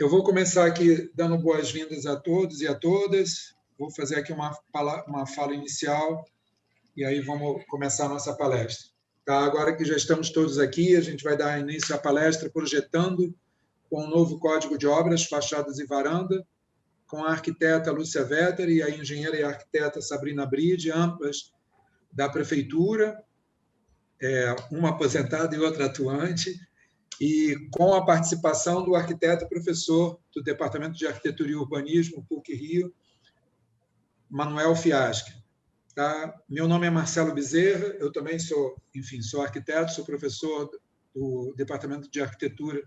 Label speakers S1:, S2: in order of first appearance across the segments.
S1: Eu vou começar aqui dando boas-vindas a todos e a todas. Vou fazer aqui uma fala inicial e aí vamos começar a nossa palestra. Tá? Agora que já estamos todos aqui, a gente vai dar início à palestra projetando com o novo Código de Obras, Fachadas e Varanda, com a arquiteta Lúcia Vetter e a engenheira e arquiteta Sabrina Bride, ambas da Prefeitura, uma aposentada e outra atuante, e com a participação do arquiteto e professor do Departamento de Arquitetura e Urbanismo, PUC-Rio, Manuel Fiaschi. Tá? Meu nome é Marcelo Bezerra, eu também sou arquiteto, sou professor do Departamento de Arquitetura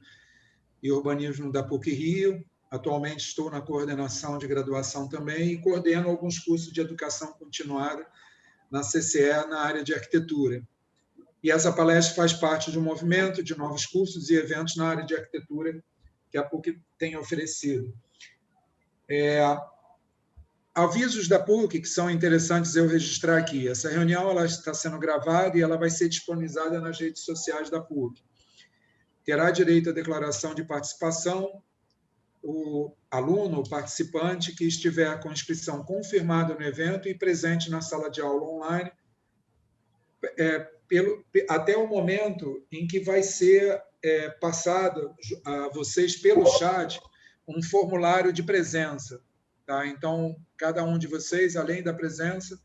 S1: e Urbanismo da PUC-Rio. Atualmente estou na coordenação de graduação também e coordeno alguns cursos de educação continuada na CCE, na área de arquitetura. E essa palestra faz parte de um movimento de novos cursos e eventos na área de arquitetura que a PUC tem oferecido. Avisos da PUC que são interessantes eu registrar aqui. Essa reunião ela está sendo gravada e ela vai ser disponibilizada nas redes sociais da PUC. Terá direito à declaração de participação o aluno, o participante que estiver com inscrição confirmada no evento e presente na sala de aula online, até o momento em que vai ser passado a vocês pelo chat um formulário de presença. Tá? Então, cada um de vocês, além da presença,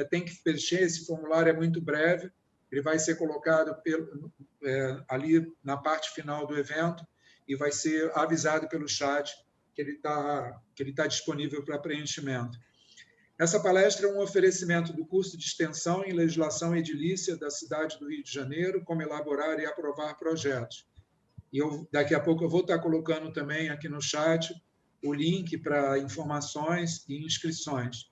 S1: tem que preencher. Esse formulário é muito breve, ele vai ser colocado ali na parte final do evento e vai ser avisado pelo chat que ele tá disponível para preenchimento. Essa palestra é um oferecimento do curso de extensão em legislação edilícia da cidade do Rio de Janeiro, como elaborar e aprovar projetos. E daqui a pouco eu vou estar colocando também aqui no chat o link para informações e inscrições.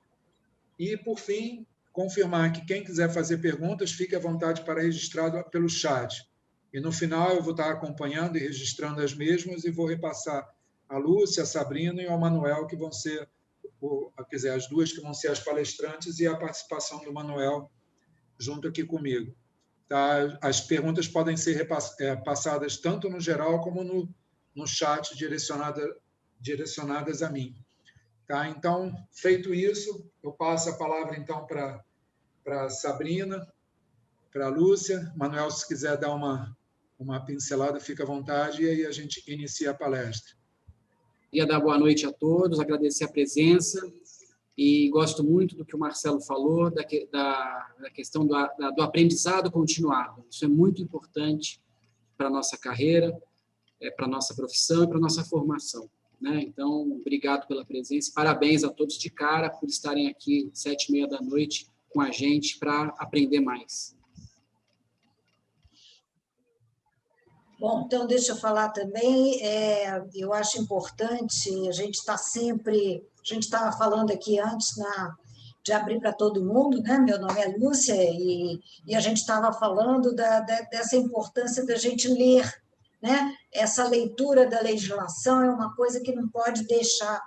S1: E, por fim, confirmar que quem quiser fazer perguntas, fique à vontade para registrar pelo chat. E, no final, eu vou estar acompanhando e registrando as mesmas e vou repassar a Lúcia, a Sabrina e ao Manuel, que vão ser, as duas que vão ser as palestrantes e a participação do Manuel junto aqui comigo. Tá? As perguntas podem ser passadas tanto no geral como no chat direcionadas a mim. Tá? Então, feito isso, eu passo a palavra então para a Sabrina, para a Lúcia. Manuel, se quiser dar uma pincelada, fica à vontade, e aí a gente inicia a palestra.
S2: Queria dar boa noite a todos, agradecer a presença, e gosto muito do que o Marcelo falou, da questão do aprendizado continuado. Isso é muito importante para a nossa carreira, para a nossa profissão e para a nossa formação. Né? Então, obrigado pela presença, parabéns a todos de cara por estarem aqui 7h30 com a gente para aprender mais.
S3: Bom, então deixa eu falar também, eu acho importante, a gente estava falando aqui antes de abrir para todo mundo, né? Meu nome é Lúcia, e a gente estava falando dessa importância da gente ler, né? Essa leitura da legislação é uma coisa que não pode deixar.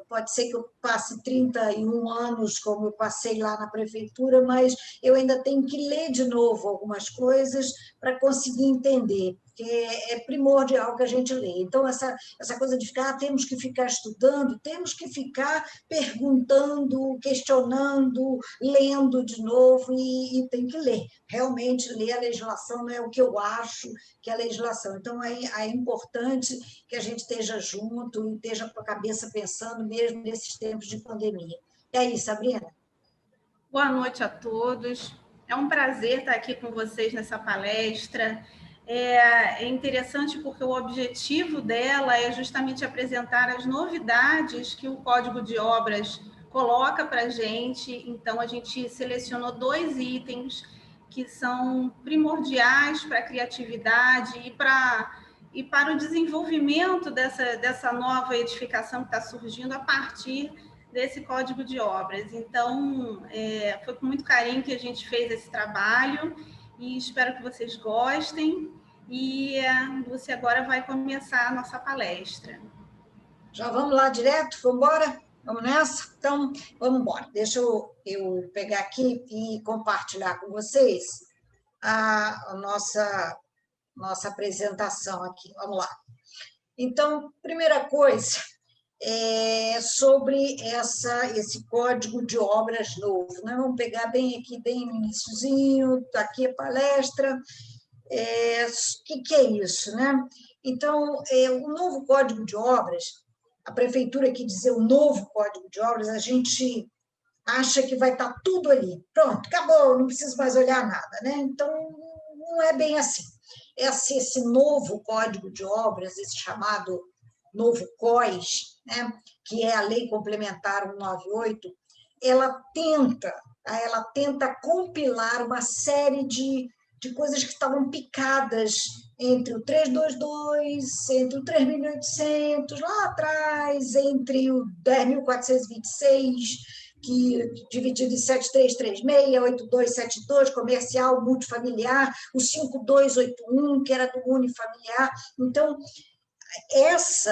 S3: Pode ser que eu passe 31 anos, como eu passei lá na prefeitura, mas eu ainda tenho que ler de novo algumas coisas para conseguir entender, porque é primordial que a gente lê. Então, essa coisa de temos que ficar estudando, temos que ficar perguntando, questionando, lendo de novo, e tem que ler. Realmente, ler a legislação não é o que eu acho que é a legislação. Então, é importante que a gente esteja junto e esteja com a cabeça pensando mesmo nesses tempos de pandemia. E aí, Sabrina?
S4: Boa noite a todos. É um prazer estar aqui com vocês nessa palestra. É interessante porque o objetivo dela é justamente apresentar as novidades que o Código de Obras coloca para a gente. Então, a gente selecionou 2 itens que são primordiais para a criatividade e para o desenvolvimento dessa nova edificação que está surgindo a partir desse Código de Obras. Então, foi com muito carinho que a gente fez esse trabalho e espero que vocês gostem. E a Lúcia agora vai começar a nossa palestra.
S3: Já vamos lá direto? Vamos embora? Vamos nessa? Então, vamos embora. Deixa eu pegar aqui e compartilhar com vocês a nossa apresentação aqui. Vamos lá. Então, primeira coisa, sobre esse código de obras novo. Né? Vamos pegar bem aqui, bem no iniciozinho, está aqui a palestra. O que é isso? Né? Então, o novo código de obras, a prefeitura que dizer o novo código de obras, a gente acha que vai estar tudo ali. Pronto, acabou, não preciso mais olhar nada. Né? Então, não é bem assim. Esse novo código de obras, esse chamado novo COIS, né, que é a Lei Complementar 198, ela tenta compilar uma série de coisas que estavam picadas entre o 322, entre o 3.800, lá atrás, entre o 10.426, que dividido em 7336, 8272, comercial multifamiliar, o 5281, que era do unifamiliar. Então, esse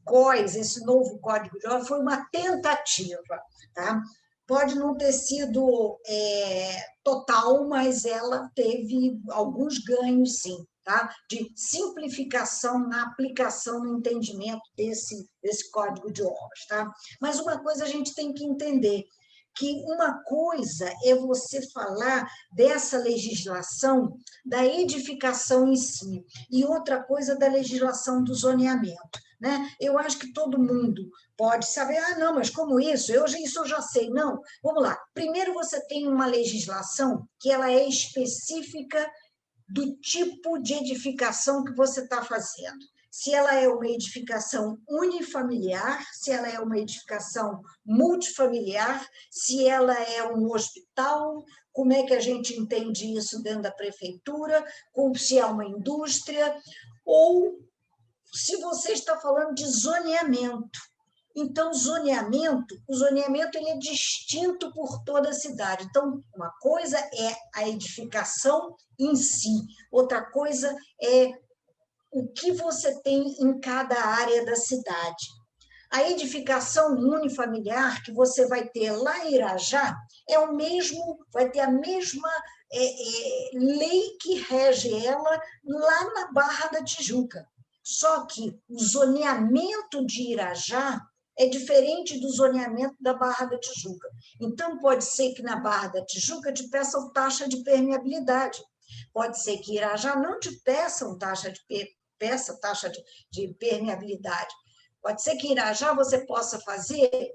S3: COIS, esse novo Código de Obras, foi uma tentativa. Tá? Pode não ter sido total, mas ela teve alguns ganhos, sim, tá? De simplificação na aplicação, no entendimento desse Código de Obras. Tá? Mas uma coisa a gente tem que entender, que uma coisa é você falar dessa legislação da edificação em si, e outra coisa da legislação do zoneamento. Né? Eu acho que todo mundo pode saber, não, mas como isso? Isso eu já sei. Não, vamos lá. Primeiro você tem uma legislação que ela é específica do tipo de edificação que você está fazendo. Se ela é uma edificação unifamiliar, se ela é uma edificação multifamiliar, se ela é um hospital, como é que a gente entende isso dentro da prefeitura, se é uma indústria, ou se você está falando de zoneamento. Então, o zoneamento ele é distinto por toda a cidade. Então, uma coisa é a edificação em si, outra coisa é o que você tem em cada área da cidade. A edificação unifamiliar que você vai ter lá em Irajá vai ter a mesma lei que rege ela lá na Barra da Tijuca. Só que o zoneamento de Irajá é diferente do zoneamento da Barra da Tijuca. Então, pode ser que na Barra da Tijuca te peçam taxa de permeabilidade. Pode ser que Irajá não te peçam taxa de permeabilidade. Pode ser que em Irajá você possa fazer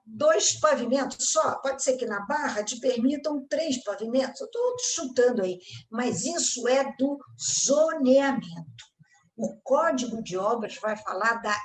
S3: 2 pavimentos só, pode ser que na Barra te permitam 3 pavimentos, eu estou chutando aí, mas isso é do zoneamento. O Código de Obras vai falar da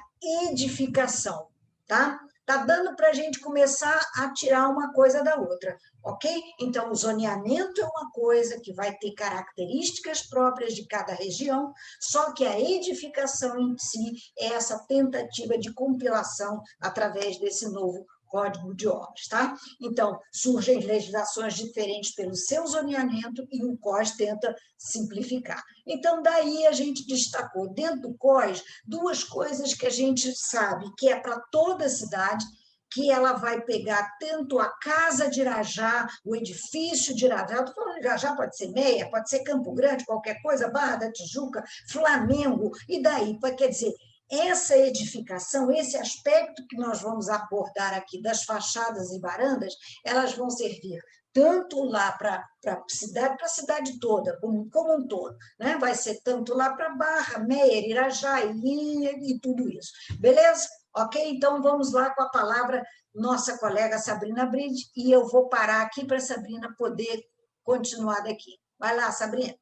S3: edificação, tá? Está dando para a gente começar a tirar uma coisa da outra, ok? Então, o zoneamento é uma coisa que vai ter características próprias de cada região, só que a edificação em si é essa tentativa de compilação através desse novo Código de Obras, tá? Então, surgem legislações diferentes pelo seu zoneamento e o COS tenta simplificar. Então, daí a gente destacou dentro do COS 2 coisas que a gente sabe que é para toda a cidade, que ela vai pegar tanto a casa de Irajá, o edifício de Irajá, eu estou falando de Irajá, pode ser Meia, pode ser Campo Grande, qualquer coisa, Barra da Tijuca, Flamengo, e daí, quer dizer, essa edificação, esse aspecto que nós vamos abordar aqui das fachadas e varandas, elas vão servir tanto lá para a cidade toda, como um todo. Né? Vai ser tanto lá para Barra, Meia, Irajá, e tudo isso. Beleza? Ok? Então, vamos lá com a palavra nossa colega Sabrina Bride, e eu vou parar aqui para a Sabrina poder continuar daqui. Vai lá, Sabrina.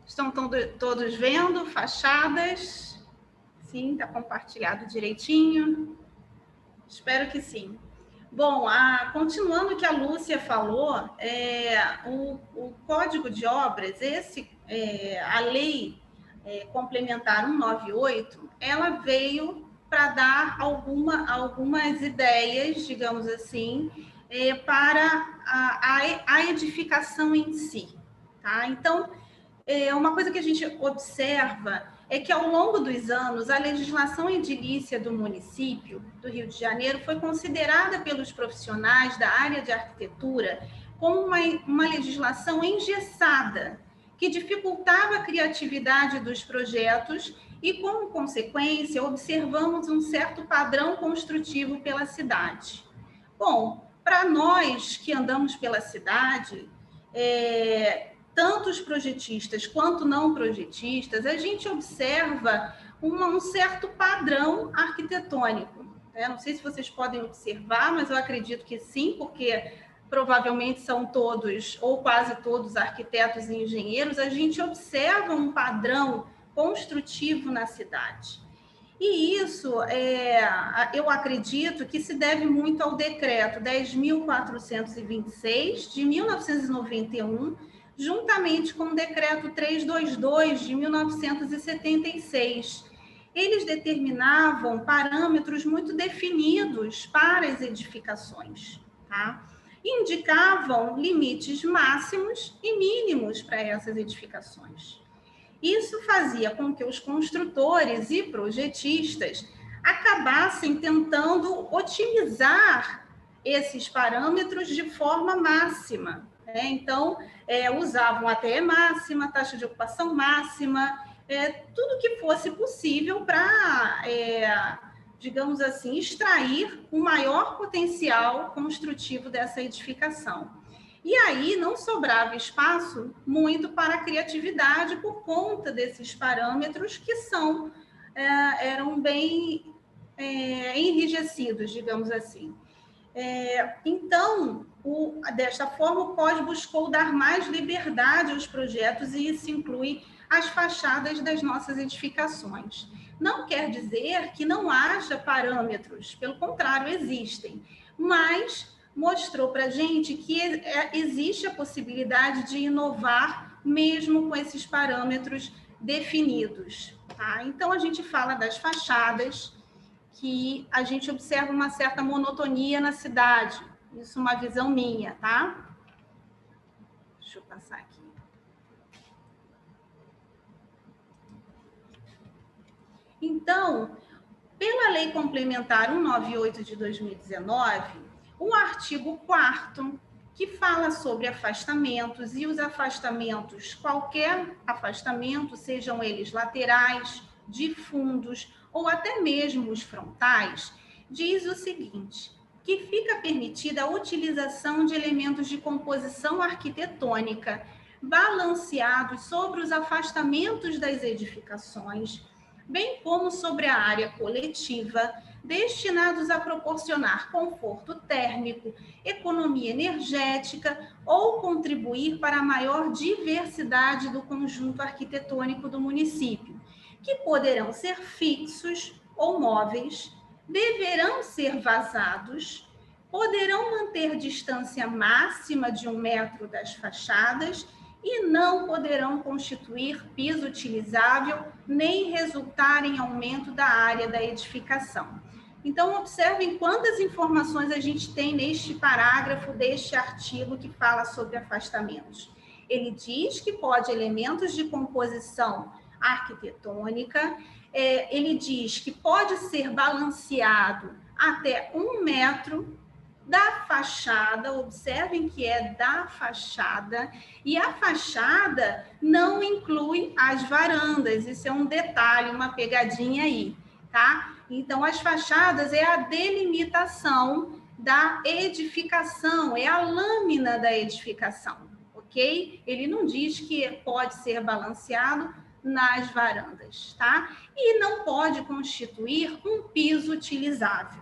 S4: Estão todos vendo fachadas? Sim, está compartilhado direitinho? Espero que sim. Bom, continuando o que a Lúcia falou, o Código de Obras, a Lei Complementar 198, ela veio para dar algumas ideias, digamos assim, para a edificação em si. Tá? Então, uma coisa que a gente observa é que, ao longo dos anos, a legislação edilícia do município do Rio de Janeiro foi considerada pelos profissionais da área de arquitetura como uma legislação engessada, que dificultava a criatividade dos projetos e, como consequência, observamos um certo padrão construtivo pela cidade. Bom, para nós que andamos pela cidade, tanto os projetistas quanto não projetistas, a gente observa um certo padrão arquitetônico. Não sei se vocês podem observar, mas eu acredito que sim, porque provavelmente são todos, ou quase todos, arquitetos e engenheiros. A gente observa um padrão construtivo na cidade. E isso, eu acredito que se deve muito ao decreto 10.426, de 1991, juntamente com o decreto 322, de 1976. Eles determinavam parâmetros muito definidos para as edificações, tá? Indicavam limites máximos e mínimos para essas edificações. Isso fazia com que os construtores e projetistas acabassem tentando otimizar esses parâmetros de forma máxima, né? Então, usavam ATE máxima, taxa de ocupação máxima, tudo que fosse possível para, digamos assim, extrair o maior potencial construtivo dessa edificação. E aí não sobrava espaço muito para a criatividade por conta desses parâmetros que eram bem enrijecidos, digamos assim. Então, desta forma, o COS buscou dar mais liberdade aos projetos, e isso inclui as fachadas das nossas edificações. Não quer dizer que não haja parâmetros, pelo contrário, existem, mas mostrou para a gente que existe a possibilidade de inovar mesmo com esses parâmetros definidos, tá? Então, a gente fala das fachadas, que a gente observa uma certa monotonia na cidade. Isso é uma visão minha, tá? Deixa eu passar aqui. Então, pela Lei Complementar 198 de 2019, o artigo 4º, que fala sobre afastamentos, e os afastamentos, qualquer afastamento, sejam eles laterais, de fundos ou até mesmo os frontais, diz o seguinte, que fica permitida a utilização de elementos de composição arquitetônica balanceados sobre os afastamentos das edificações, bem como sobre a área coletiva, destinados a proporcionar conforto térmico, economia energética ou contribuir para a maior diversidade do conjunto arquitetônico do município, que poderão ser fixos ou móveis, deverão ser vazados, poderão manter distância máxima de 1 metro das fachadas e não poderão constituir piso utilizável nem resultar em aumento da área da edificação. Então, observem quantas informações a gente tem neste parágrafo deste artigo que fala sobre afastamentos. Ele diz que pode elementos de composição arquitetônica, ele diz que pode ser balanceado até 1 metro da fachada, observem que é da fachada, e a fachada não inclui as varandas, isso é um detalhe, uma pegadinha aí, tá? Então, as fachadas é a delimitação da edificação, é a lâmina da edificação, ok? Ele não diz que pode ser balanceado nas varandas, tá? E não pode constituir um piso utilizável.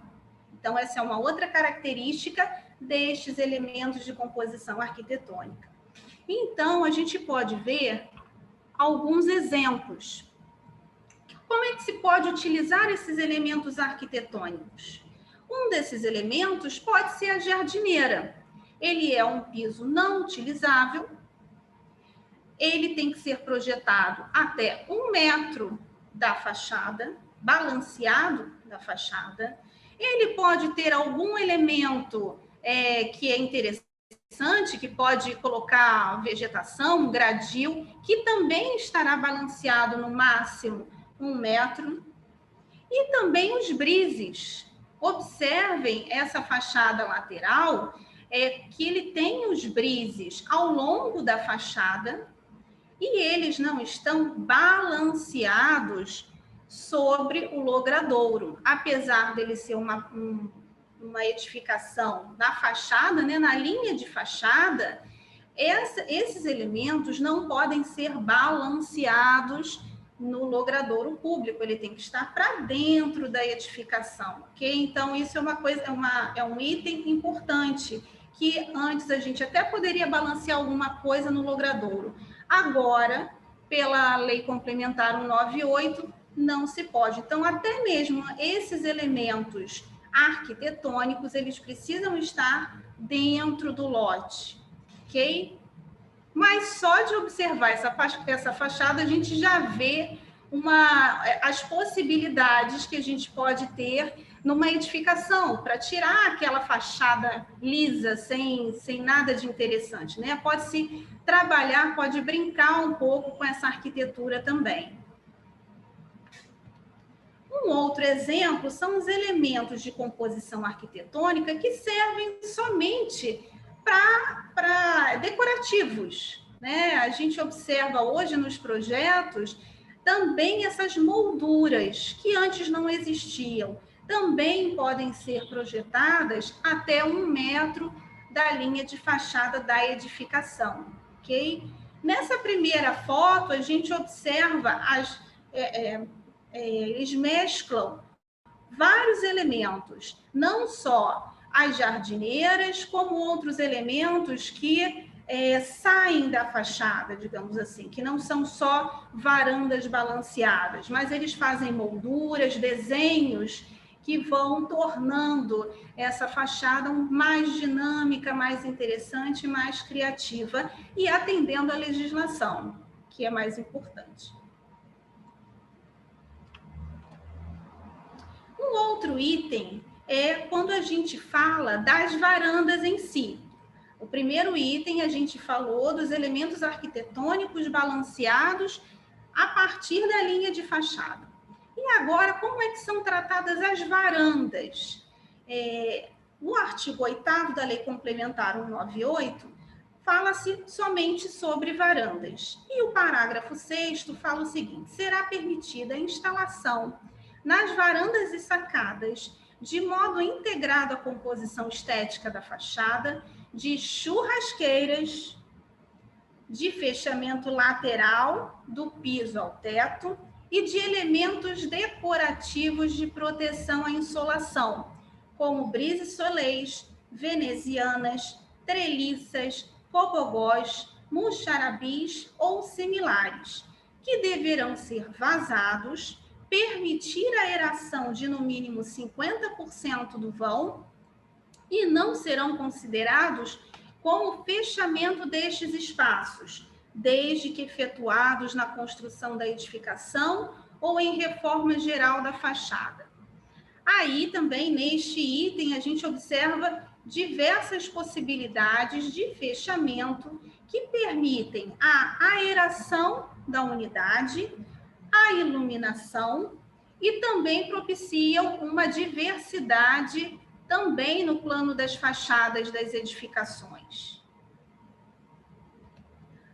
S4: Então, essa é uma outra característica destes elementos de composição arquitetônica. Então, a gente pode ver alguns exemplos. Como é que se pode utilizar esses elementos arquitetônicos? Um desses elementos pode ser a jardineira. Ele é um piso não utilizável, ele tem que ser projetado até 1 metro da fachada, balanceado da fachada. Ele pode ter algum elemento que é interessante, que pode colocar vegetação, um gradil, que também estará balanceado no máximo 1 metro. E também os brises. Observem essa fachada lateral, que ele tem os brises ao longo da fachada e eles não estão balanceados sobre o logradouro. Apesar dele ser uma edificação na fachada, né, na linha de fachada, esses elementos não podem ser balanceados no logradouro público, ele tem que estar para dentro da edificação, ok? Então, isso é uma coisa, é um item importante, que antes a gente até poderia balancear alguma coisa no logradouro. Agora, pela Lei Complementar 198, não se pode. Então, até mesmo esses elementos arquitetônicos, eles precisam estar dentro do lote, ok? Mas só de observar essa fachada, a gente já vê as possibilidades que a gente pode ter numa edificação, para tirar aquela fachada lisa, sem nada de interessante, né? Pode-se trabalhar, pode brincar um pouco com essa arquitetura também. Um outro exemplo são os elementos de composição arquitetônica que servem somente para decorativos, né? A gente observa hoje nos projetos também essas molduras que antes não existiam, também podem ser projetadas até 1 metro da linha de fachada da edificação, ok? Nessa primeira foto, a gente observa eles mesclam vários elementos, não só as jardineiras, como outros elementos que saem da fachada, digamos assim, que não são só varandas balanceadas, mas eles fazem molduras, desenhos que vão tornando essa fachada mais dinâmica, mais interessante, mais criativa e atendendo à legislação, que é mais importante. Um outro item é quando a gente fala das varandas em si. O primeiro item a gente falou dos elementos arquitetônicos balanceados a partir da linha de fachada. E agora, como é que são tratadas as varandas? No artigo 8º da Lei Complementar 198, fala-se somente sobre varandas. E o parágrafo 6º fala o seguinte: será permitida a instalação nas varandas e sacadas, de modo integrado à composição estética da fachada, de churrasqueiras, de fechamento lateral do piso ao teto e de elementos decorativos de proteção à insolação, como brise-soleils, venezianas, treliças, cobogós, muxarabis ou similares, que deverão ser vazados, permitir a aeração de no mínimo 50% do vão e não serão considerados como fechamento destes espaços, desde que efetuados na construção da edificação ou em reforma geral da fachada. Aí também, neste item, a gente observa diversas possibilidades de fechamento que permitem a aeração da unidade, a iluminação e também propiciam uma diversidade também no plano das fachadas das edificações.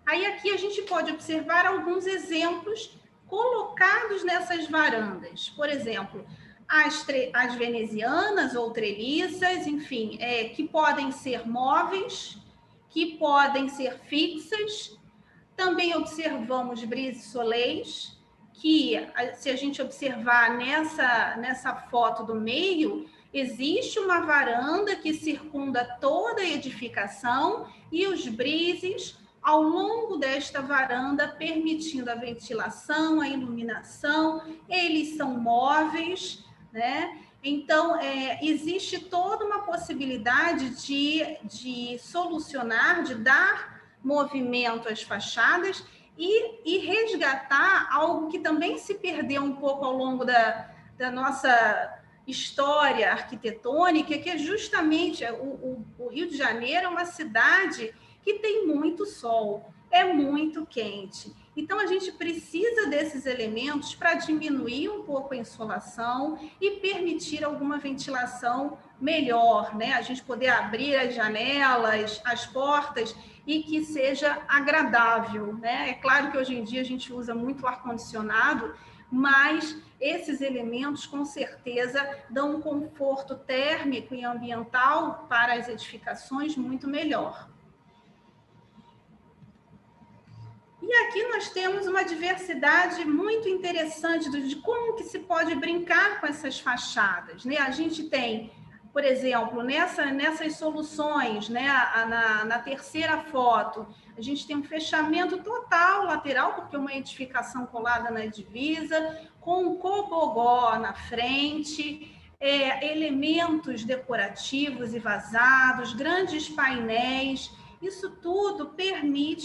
S4: Aí aqui a gente pode observar alguns exemplos colocados nessas varandas. Por exemplo, as venezianas ou treliças, enfim, que podem ser móveis, que podem ser fixas. Também observamos brise-soleils, que, se a gente observar nessa foto do meio, existe uma varanda que circunda toda a edificação e os brises ao longo desta varanda, permitindo a ventilação, a iluminação, eles são móveis, né? Então, existe toda uma possibilidade de solucionar, de dar movimento às fachadas e resgatar algo que também se perdeu um pouco ao longo da nossa história arquitetônica, que é justamente o Rio de Janeiro é uma cidade que tem muito sol, é muito quente. Então, a gente precisa desses elementos para diminuir um pouco a insolação e permitir alguma ventilação melhor, né? A gente poder abrir as janelas, as portas e que seja agradável, né? É claro que hoje em dia a gente usa muito ar-condicionado, mas esses elementos, com certeza, dão um conforto térmico e ambiental para as edificações muito melhor. E aqui nós temos uma diversidade muito interessante de como que se pode brincar com essas fachadas, né? A gente tem, por exemplo, nessas soluções, né? Na terceira foto, a gente tem um fechamento total lateral, porque é uma edificação colada na divisa, com um cobogó na frente, elementos decorativos e vazados, grandes painéis. Isso tudo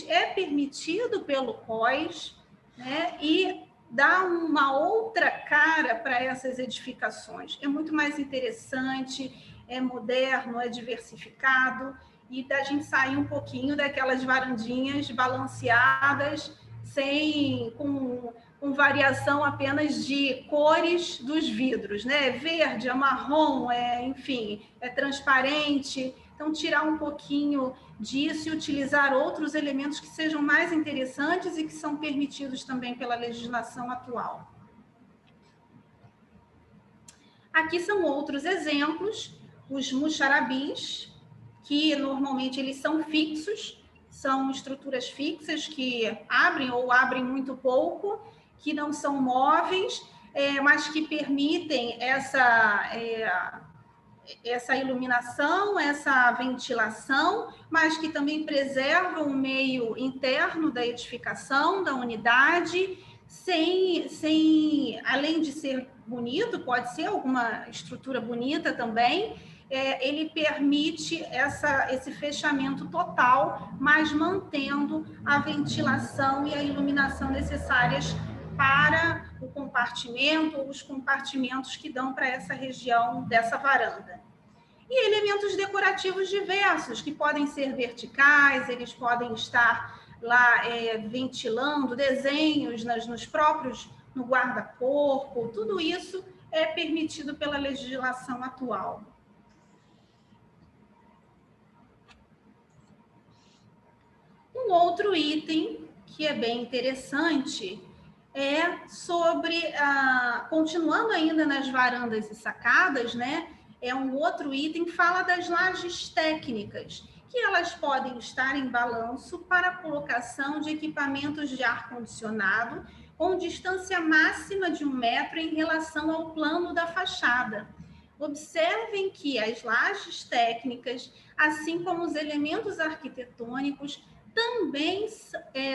S4: é permitido pelo COIS, né? E dá uma outra cara para essas edificações. É muito mais interessante, é moderno, é diversificado, e da gente sair um pouquinho daquelas varandinhas balanceadas, com variação apenas de cores dos vidros, né? Verde, é marrom, enfim, é transparente. Então, tirar um pouquinho disso e utilizar outros elementos que sejam mais interessantes e que são permitidos também pela legislação atual. Aqui são outros exemplos, os muxarabis, que normalmente eles são fixos, são estruturas fixas que abrem ou abrem muito pouco, que não são móveis, mas que permitem essa iluminação, essa ventilação, mas que também preservam o meio interno da edificação, da unidade, além de ser bonito, pode ser alguma estrutura bonita também, ele permite esse fechamento total, mas mantendo a ventilação e a iluminação necessárias para o compartimento ou os compartimentos que dão para essa região dessa varanda. E elementos decorativos diversos, que podem ser verticais, eles podem estar lá ventilando, desenhos no guarda-corpo, tudo isso é permitido pela legislação atual. Um outro item que é bem interessante é sobre, continuando ainda nas varandas e sacadas, né? É um outro item que fala das lajes técnicas, que elas podem estar em balanço para a colocação de equipamentos de ar-condicionado com distância máxima de 1 metro em relação ao plano da fachada. Observem que as lajes técnicas, assim como os elementos arquitetônicos, também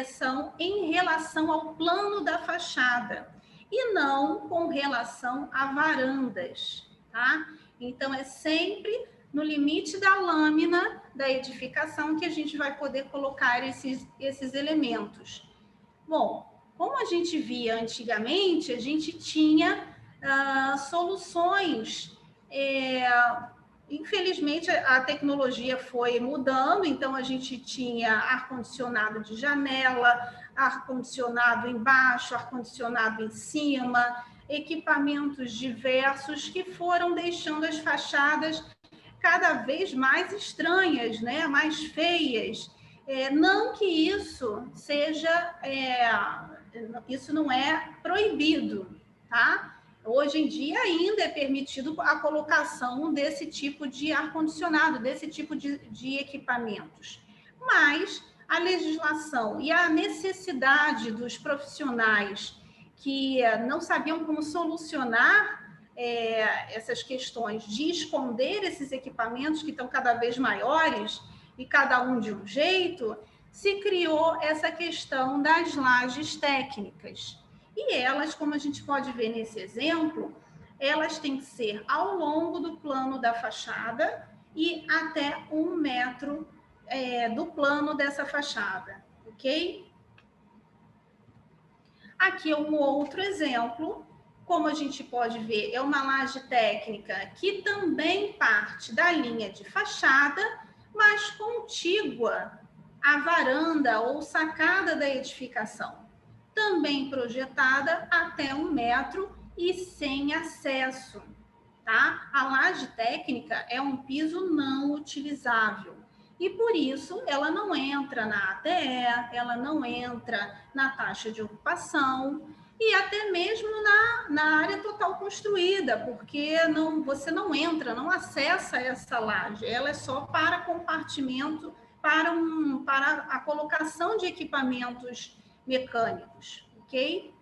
S4: são em relação ao plano da fachada e não com relação a varandas, tá? Então, é sempre no limite da lâmina da edificação que a gente vai poder colocar esses elementos. Bom, como a gente via antigamente, a gente tinha soluções. Infelizmente, a tecnologia foi mudando, então a gente tinha ar-condicionado de janela, ar-condicionado embaixo, ar-condicionado em cima, equipamentos diversos que foram deixando as fachadas cada vez mais estranhas, né? Mais feias. Não que isso isso não é proibido, tá? Hoje em dia ainda é permitido a colocação desse tipo de ar-condicionado, desse tipo de equipamentos. Mas a legislação e a necessidade dos profissionais que não sabiam como solucionar essas questões de esconder esses equipamentos que estão cada vez maiores e cada um de um jeito, se criou essa questão das lajes técnicas. E elas, como a gente pode ver nesse exemplo, elas têm que ser ao longo do plano da fachada e até 1 metro do plano dessa fachada, ok? Aqui é um outro exemplo. Como a gente pode ver, é uma laje técnica que também parte da linha de fachada, mas contígua à varanda ou sacada da edificação. também projetada até 1 metro e sem acesso, tá? A laje técnica é um piso não utilizável e, por isso, ela não entra na ATE, ela não entra na taxa de ocupação e até mesmo na área total construída, porque você não entra, não acessa essa laje, ela é só para compartimento, para a colocação de equipamentos mecânicos, ok?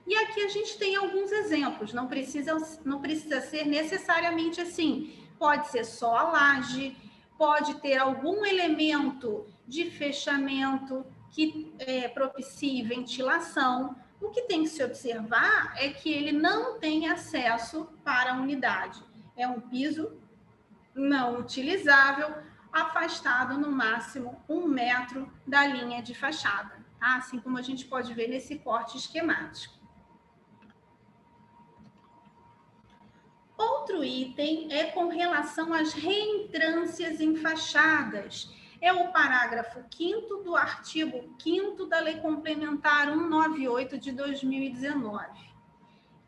S4: E aqui a gente tem alguns exemplos, não precisa ser necessariamente assim, pode ser só a laje, pode ter algum elemento de fechamento que propicie ventilação. O que tem que se observar é que ele não tem acesso para a unidade. É um piso não utilizável, afastado no máximo 1 metro da linha de fachada, tá? Assim como a gente pode ver nesse corte esquemático. Outro item é com relação às reentrâncias em fachadas. É o parágrafo 5º do artigo 5º da Lei Complementar 198 de 2019,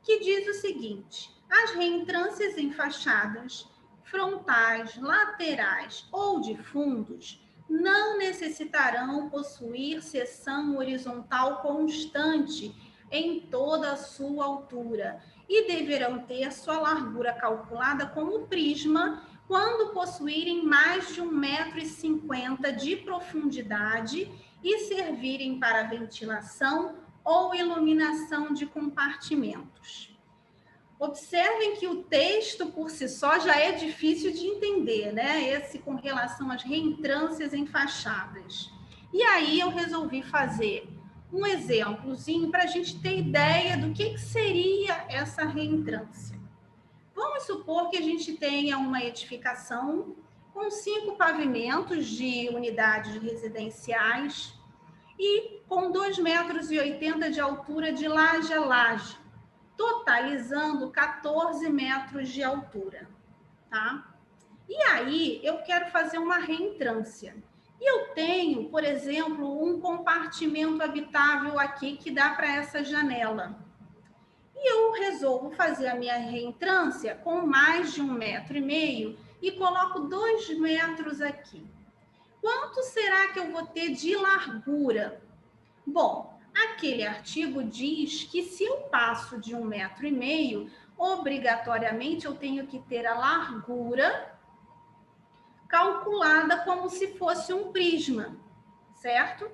S4: que diz o seguinte: as reentrâncias em fachadas frontais, laterais ou de fundos não necessitarão possuir seção horizontal constante em toda a sua altura e deverão ter sua largura calculada como prisma quando possuírem mais de 1,50 m de profundidade e servirem para ventilação ou iluminação de compartimentos. Observem que o texto por si só já é difícil de entender, né? Esse com relação às reentrâncias em fachadas. E aí eu resolvi fazer um exemplozinho para a gente ter ideia do que seria essa reentrância. Vamos supor que a gente tenha uma edificação com 5 pavimentos de unidades residenciais e com 2,80 m de altura de laje a laje, totalizando 14 metros de altura, tá? E aí, eu quero fazer uma reentrância. E eu tenho, por exemplo, um compartimento habitável aqui que dá para essa janela. E eu resolvo fazer a minha reentrância com mais de 1,5 m e coloco 2 metros aqui. Quanto será que eu vou ter de largura? Bom, aquele artigo diz que se eu passo de 1,5 m, obrigatoriamente eu tenho que ter a largura calculada como se fosse um prisma, certo?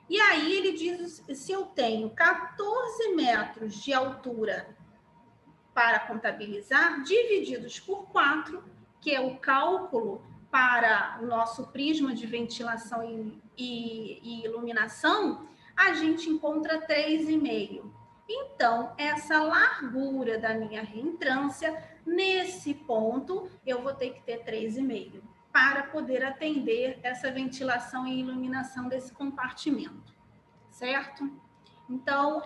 S4: E aí ele diz, se eu tenho 14 metros de altura para contabilizar, divididos por 4, que é o cálculo para o nosso prisma de ventilação e iluminação, a gente encontra 3,5. Então, essa largura da minha reentrância, nesse ponto, eu vou ter que ter 3,5 para poder atender essa ventilação e iluminação desse compartimento, certo? Então,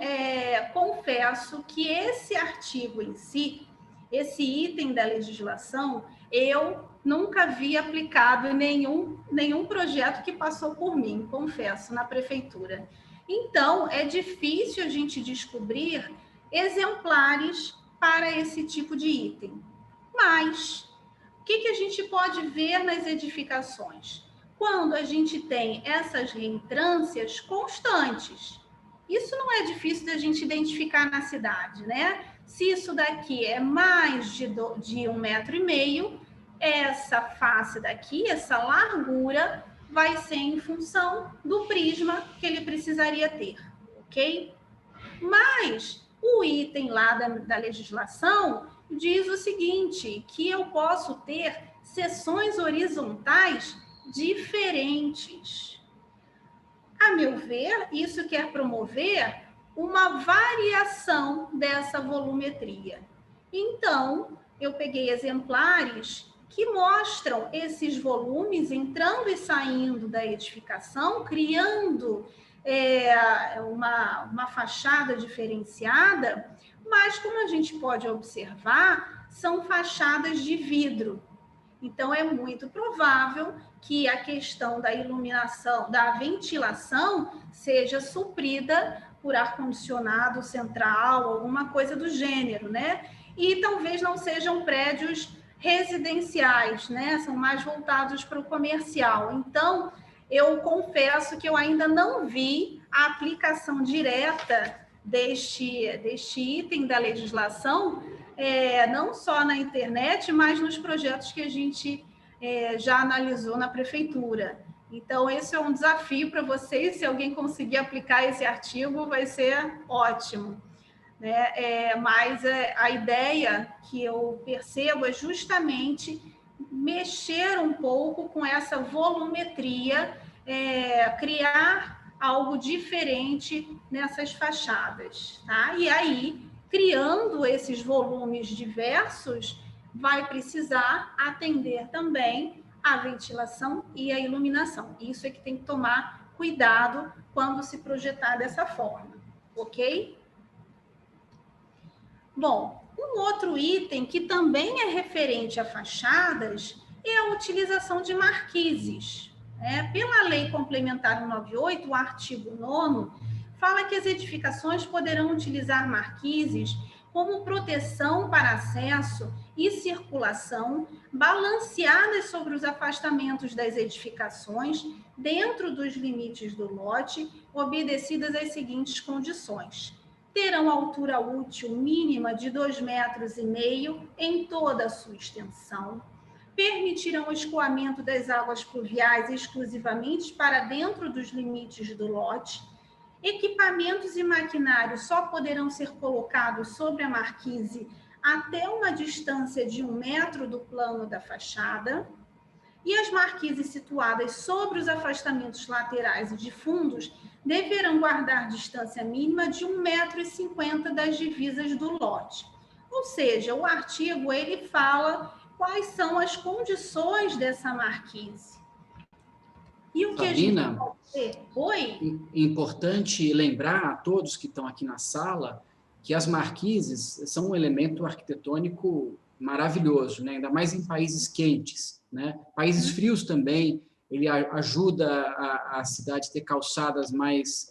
S4: confesso que esse artigo em si, esse item da legislação, eu nunca vi aplicado em nenhum projeto que passou por mim, confesso, na prefeitura. Então, é difícil a gente descobrir exemplares para esse tipo de item. Mas, o que a gente pode ver nas edificações? Quando a gente tem essas reentrâncias constantes. Isso não é difícil da gente identificar na cidade, né? Se isso daqui é mais de 1,5 m, essa face daqui, essa largura, vai ser em função do prisma que ele precisaria ter, ok? Mas o item lá da legislação diz o seguinte, que eu posso ter seções horizontais diferentes. A meu ver, isso quer promover uma variação dessa volumetria. Então, eu peguei exemplares que mostram esses volumes entrando e saindo da edificação, criando uma fachada diferenciada, mas como a gente pode observar, são fachadas de vidro. Então, é muito provável que a questão da iluminação, da ventilação, seja suprida por ar-condicionado central, alguma coisa do gênero, né? E talvez não sejam prédios residenciais, né? São mais voltados para o comercial. Então, eu confesso que eu ainda não vi a aplicação direta deste item da legislação, não só na internet, mas nos projetos que a gente já analisou na prefeitura. Então, esse é um desafio para vocês. Se alguém conseguir aplicar esse artigo, vai ser ótimo, né? Mas a ideia que eu percebo é justamente mexer um pouco com essa volumetria, criar algo diferente nessas fachadas, tá? E aí, criando esses volumes diversos, vai precisar atender também a ventilação e a iluminação. Isso é que tem que tomar cuidado quando se projetar dessa forma, ok? Bom, um outro item que também é referente a fachadas é a utilização de marquises. Pela Lei Complementar 198, o artigo 9º, fala que as edificações poderão utilizar marquises como proteção para acesso e circulação, balanceadas sobre os afastamentos das edificações, dentro dos limites do lote, obedecidas as seguintes condições: terão altura útil mínima de 2,5 metros em toda a sua extensão, permitirão o escoamento das águas pluviais exclusivamente para dentro dos limites do lote, equipamentos e maquinários só poderão ser colocados sobre a marquise até uma distância de 1 metro do plano da fachada, e as marquises situadas sobre os afastamentos laterais e de fundos deverão guardar distância mínima de 1,50 m das divisas do lote. Ou seja, o artigo ele fala quais são as condições dessa marquise. E o que
S2: Sabrina,
S4: a gente pode ter? Oi?
S2: Importante lembrar a todos que estão aqui na sala que as marquises são um elemento arquitetônico maravilhoso, né? Ainda mais em países quentes, né? Países frios também, ele ajuda a cidade a ter calçadas mais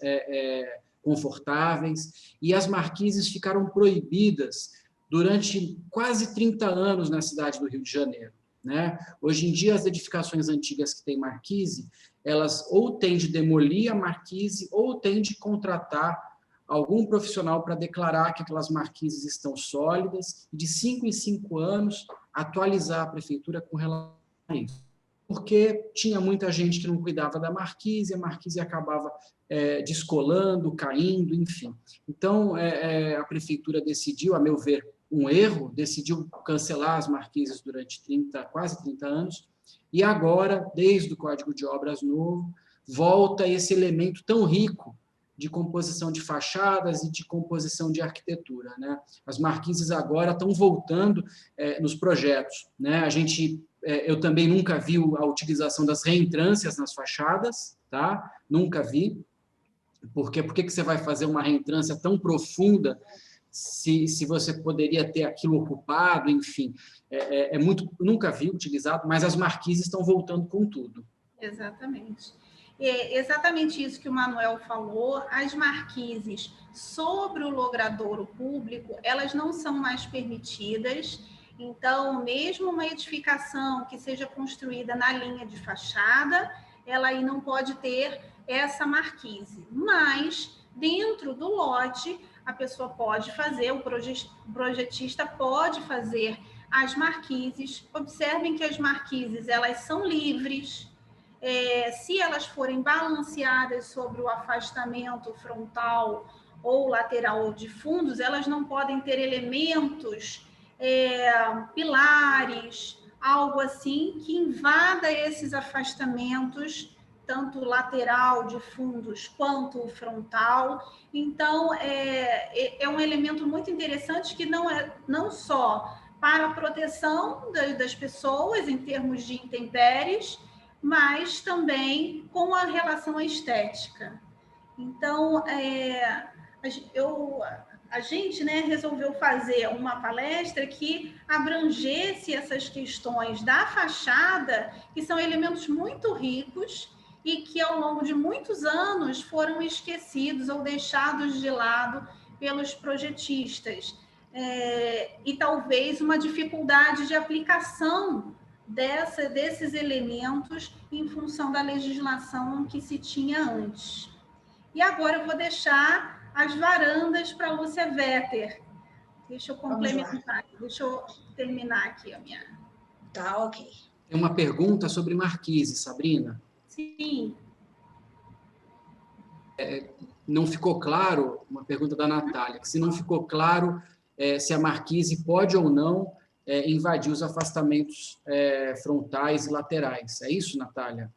S2: confortáveis, e as marquises ficaram proibidas durante quase 30 anos na cidade do Rio de Janeiro, né? Hoje em dia, as edificações antigas que têm marquise, elas ou têm de demolir a marquise ou têm de contratar algum profissional para declarar que aquelas marquises estão sólidas e de 5 em 5 anos atualizar a prefeitura com relação a isso. Porque tinha muita gente que não cuidava da marquise, a marquise acabava descolando, caindo, enfim. Então, a prefeitura decidiu, a meu ver, um erro, decidiu cancelar as marquises durante quase 30 anos, e agora, desde o Código de Obras novo, volta esse elemento tão rico de composição de fachadas e de composição de arquitetura, né? As marquises agora estão voltando nos projetos, né? Eu também nunca vi a utilização das reentrâncias nas fachadas, tá? Nunca vi. Por que você vai fazer uma reentrância tão profunda se você poderia ter aquilo ocupado, enfim, nunca vi utilizado, mas as marquises estão voltando com tudo.
S4: Exatamente. É exatamente isso que o Manuel falou. As marquises sobre o logradouro público, elas não são mais permitidas. Então, mesmo uma edificação que seja construída na linha de fachada, ela aí não pode ter essa marquise. Mas, dentro do lote, a pessoa pode fazer, o projetista pode fazer as marquises. Observem que as marquises, elas são livres. Se elas forem balanceadas sobre o afastamento frontal ou lateral de fundos, elas não podem ter elementos, pilares, algo assim, que invada esses afastamentos, tanto lateral de fundos quanto frontal. Então, é um elemento muito interessante que não só para a proteção das pessoas em termos de intempéries, mas também com a relação à estética. Então, a gente, né, resolveu fazer uma palestra que abrangesse essas questões da fachada, que são elementos muito ricos e que, ao longo de muitos anos, foram esquecidos ou deixados de lado pelos projetistas. E talvez uma dificuldade de aplicação desses elementos em função da legislação que se tinha antes. E agora eu vou deixar as varandas para a Lúcia Vetter. Deixa eu complementar, deixa eu terminar aqui a minha...
S3: Tá, ok.
S2: Tem uma pergunta sobre marquise, Sabrina.
S4: Sim.
S2: Não ficou claro, uma pergunta da Natália, que se não ficou claro se a marquise pode ou não invadir os afastamentos frontais e laterais. É isso, Natália?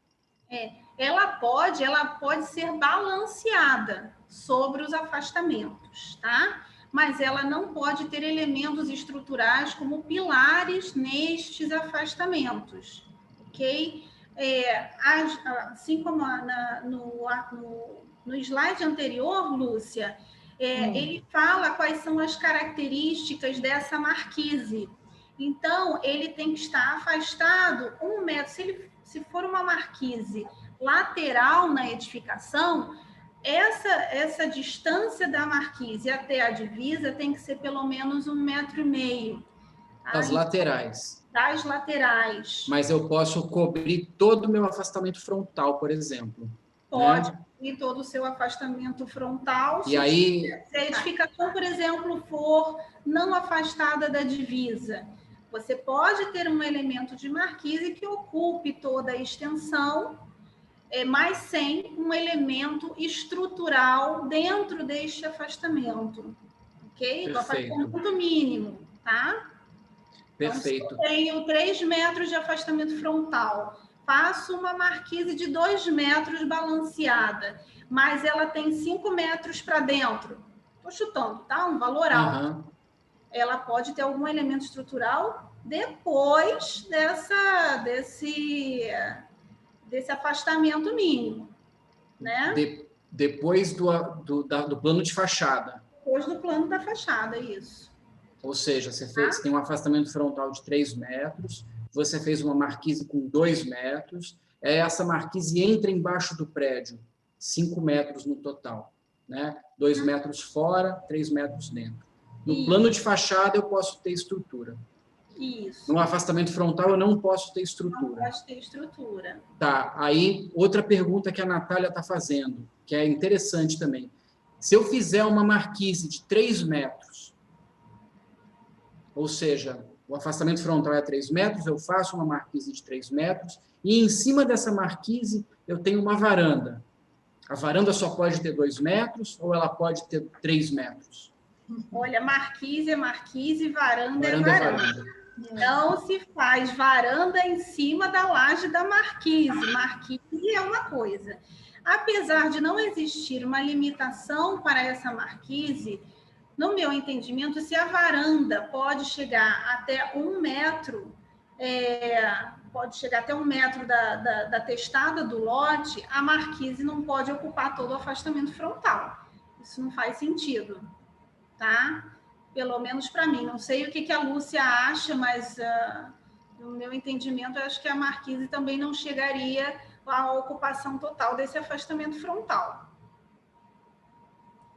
S4: Ela pode ser balanceada sobre os afastamentos, tá? Mas ela não pode ter elementos estruturais como pilares nestes afastamentos, ok? Assim como no slide anterior, Lúcia, ele fala quais são as características dessa marquise. Então, ele tem que estar afastado 1 metro. Se for uma marquise lateral na edificação, essa distância da marquise até a divisa tem que ser pelo menos 1,5 metro.
S2: Das laterais.
S4: Das laterais.
S2: Mas eu posso cobrir todo o meu afastamento frontal, por exemplo.
S4: Pode, né? E todo o seu afastamento frontal.
S2: E aí...
S4: Se a edificação, por exemplo, for não afastada da divisa, você pode ter um elemento de marquise que ocupe toda a extensão, mas sem um elemento estrutural dentro deste afastamento, ok?
S2: Perfeito.
S4: O afastamento mínimo, tá?
S2: Perfeito.
S4: Então, se eu tenho 3 metros de afastamento frontal, faço uma marquise de 2 metros balanceada, mas ela tem 5 metros para dentro. Estou chutando, tá? Um valor alto.
S2: Uhum.
S4: Ela pode ter algum elemento estrutural depois desse afastamento mínimo, né?
S2: Depois do plano de fachada.
S4: Depois do plano da fachada, isso.
S2: Ou seja, você tem um afastamento frontal de 3 metros, você fez uma marquise com 2 metros, essa marquise entra embaixo do prédio, 5 metros no total, né? 2 metros fora, 3 metros dentro. No plano de fachada, eu posso ter estrutura.
S4: Isso.
S2: No afastamento frontal, eu não posso ter estrutura.
S4: Não posso ter estrutura.
S2: Tá, aí outra pergunta que a Natália está fazendo, que é interessante também. Se eu fizer uma marquise de 3 metros, ou seja, o afastamento frontal é 3 metros, eu faço uma marquise de 3 metros, e em cima dessa marquise eu tenho uma varanda. A varanda só pode ter 2 metros ou ela pode ter 3 metros?
S4: Olha, marquise é marquise, varanda é varanda. Não se faz varanda em cima da laje da marquise. Marquise é uma coisa. Apesar de não existir uma limitação para essa marquise, no meu entendimento, se a varanda pode chegar até 1 metro, pode chegar até 1 metro da testada do lote, a marquise não pode ocupar todo o afastamento frontal. Isso não faz sentido, tá? Pelo menos para mim. Não sei o que a Lúcia acha, mas no meu entendimento, eu acho que a marquise também não chegaria à ocupação total desse afastamento frontal.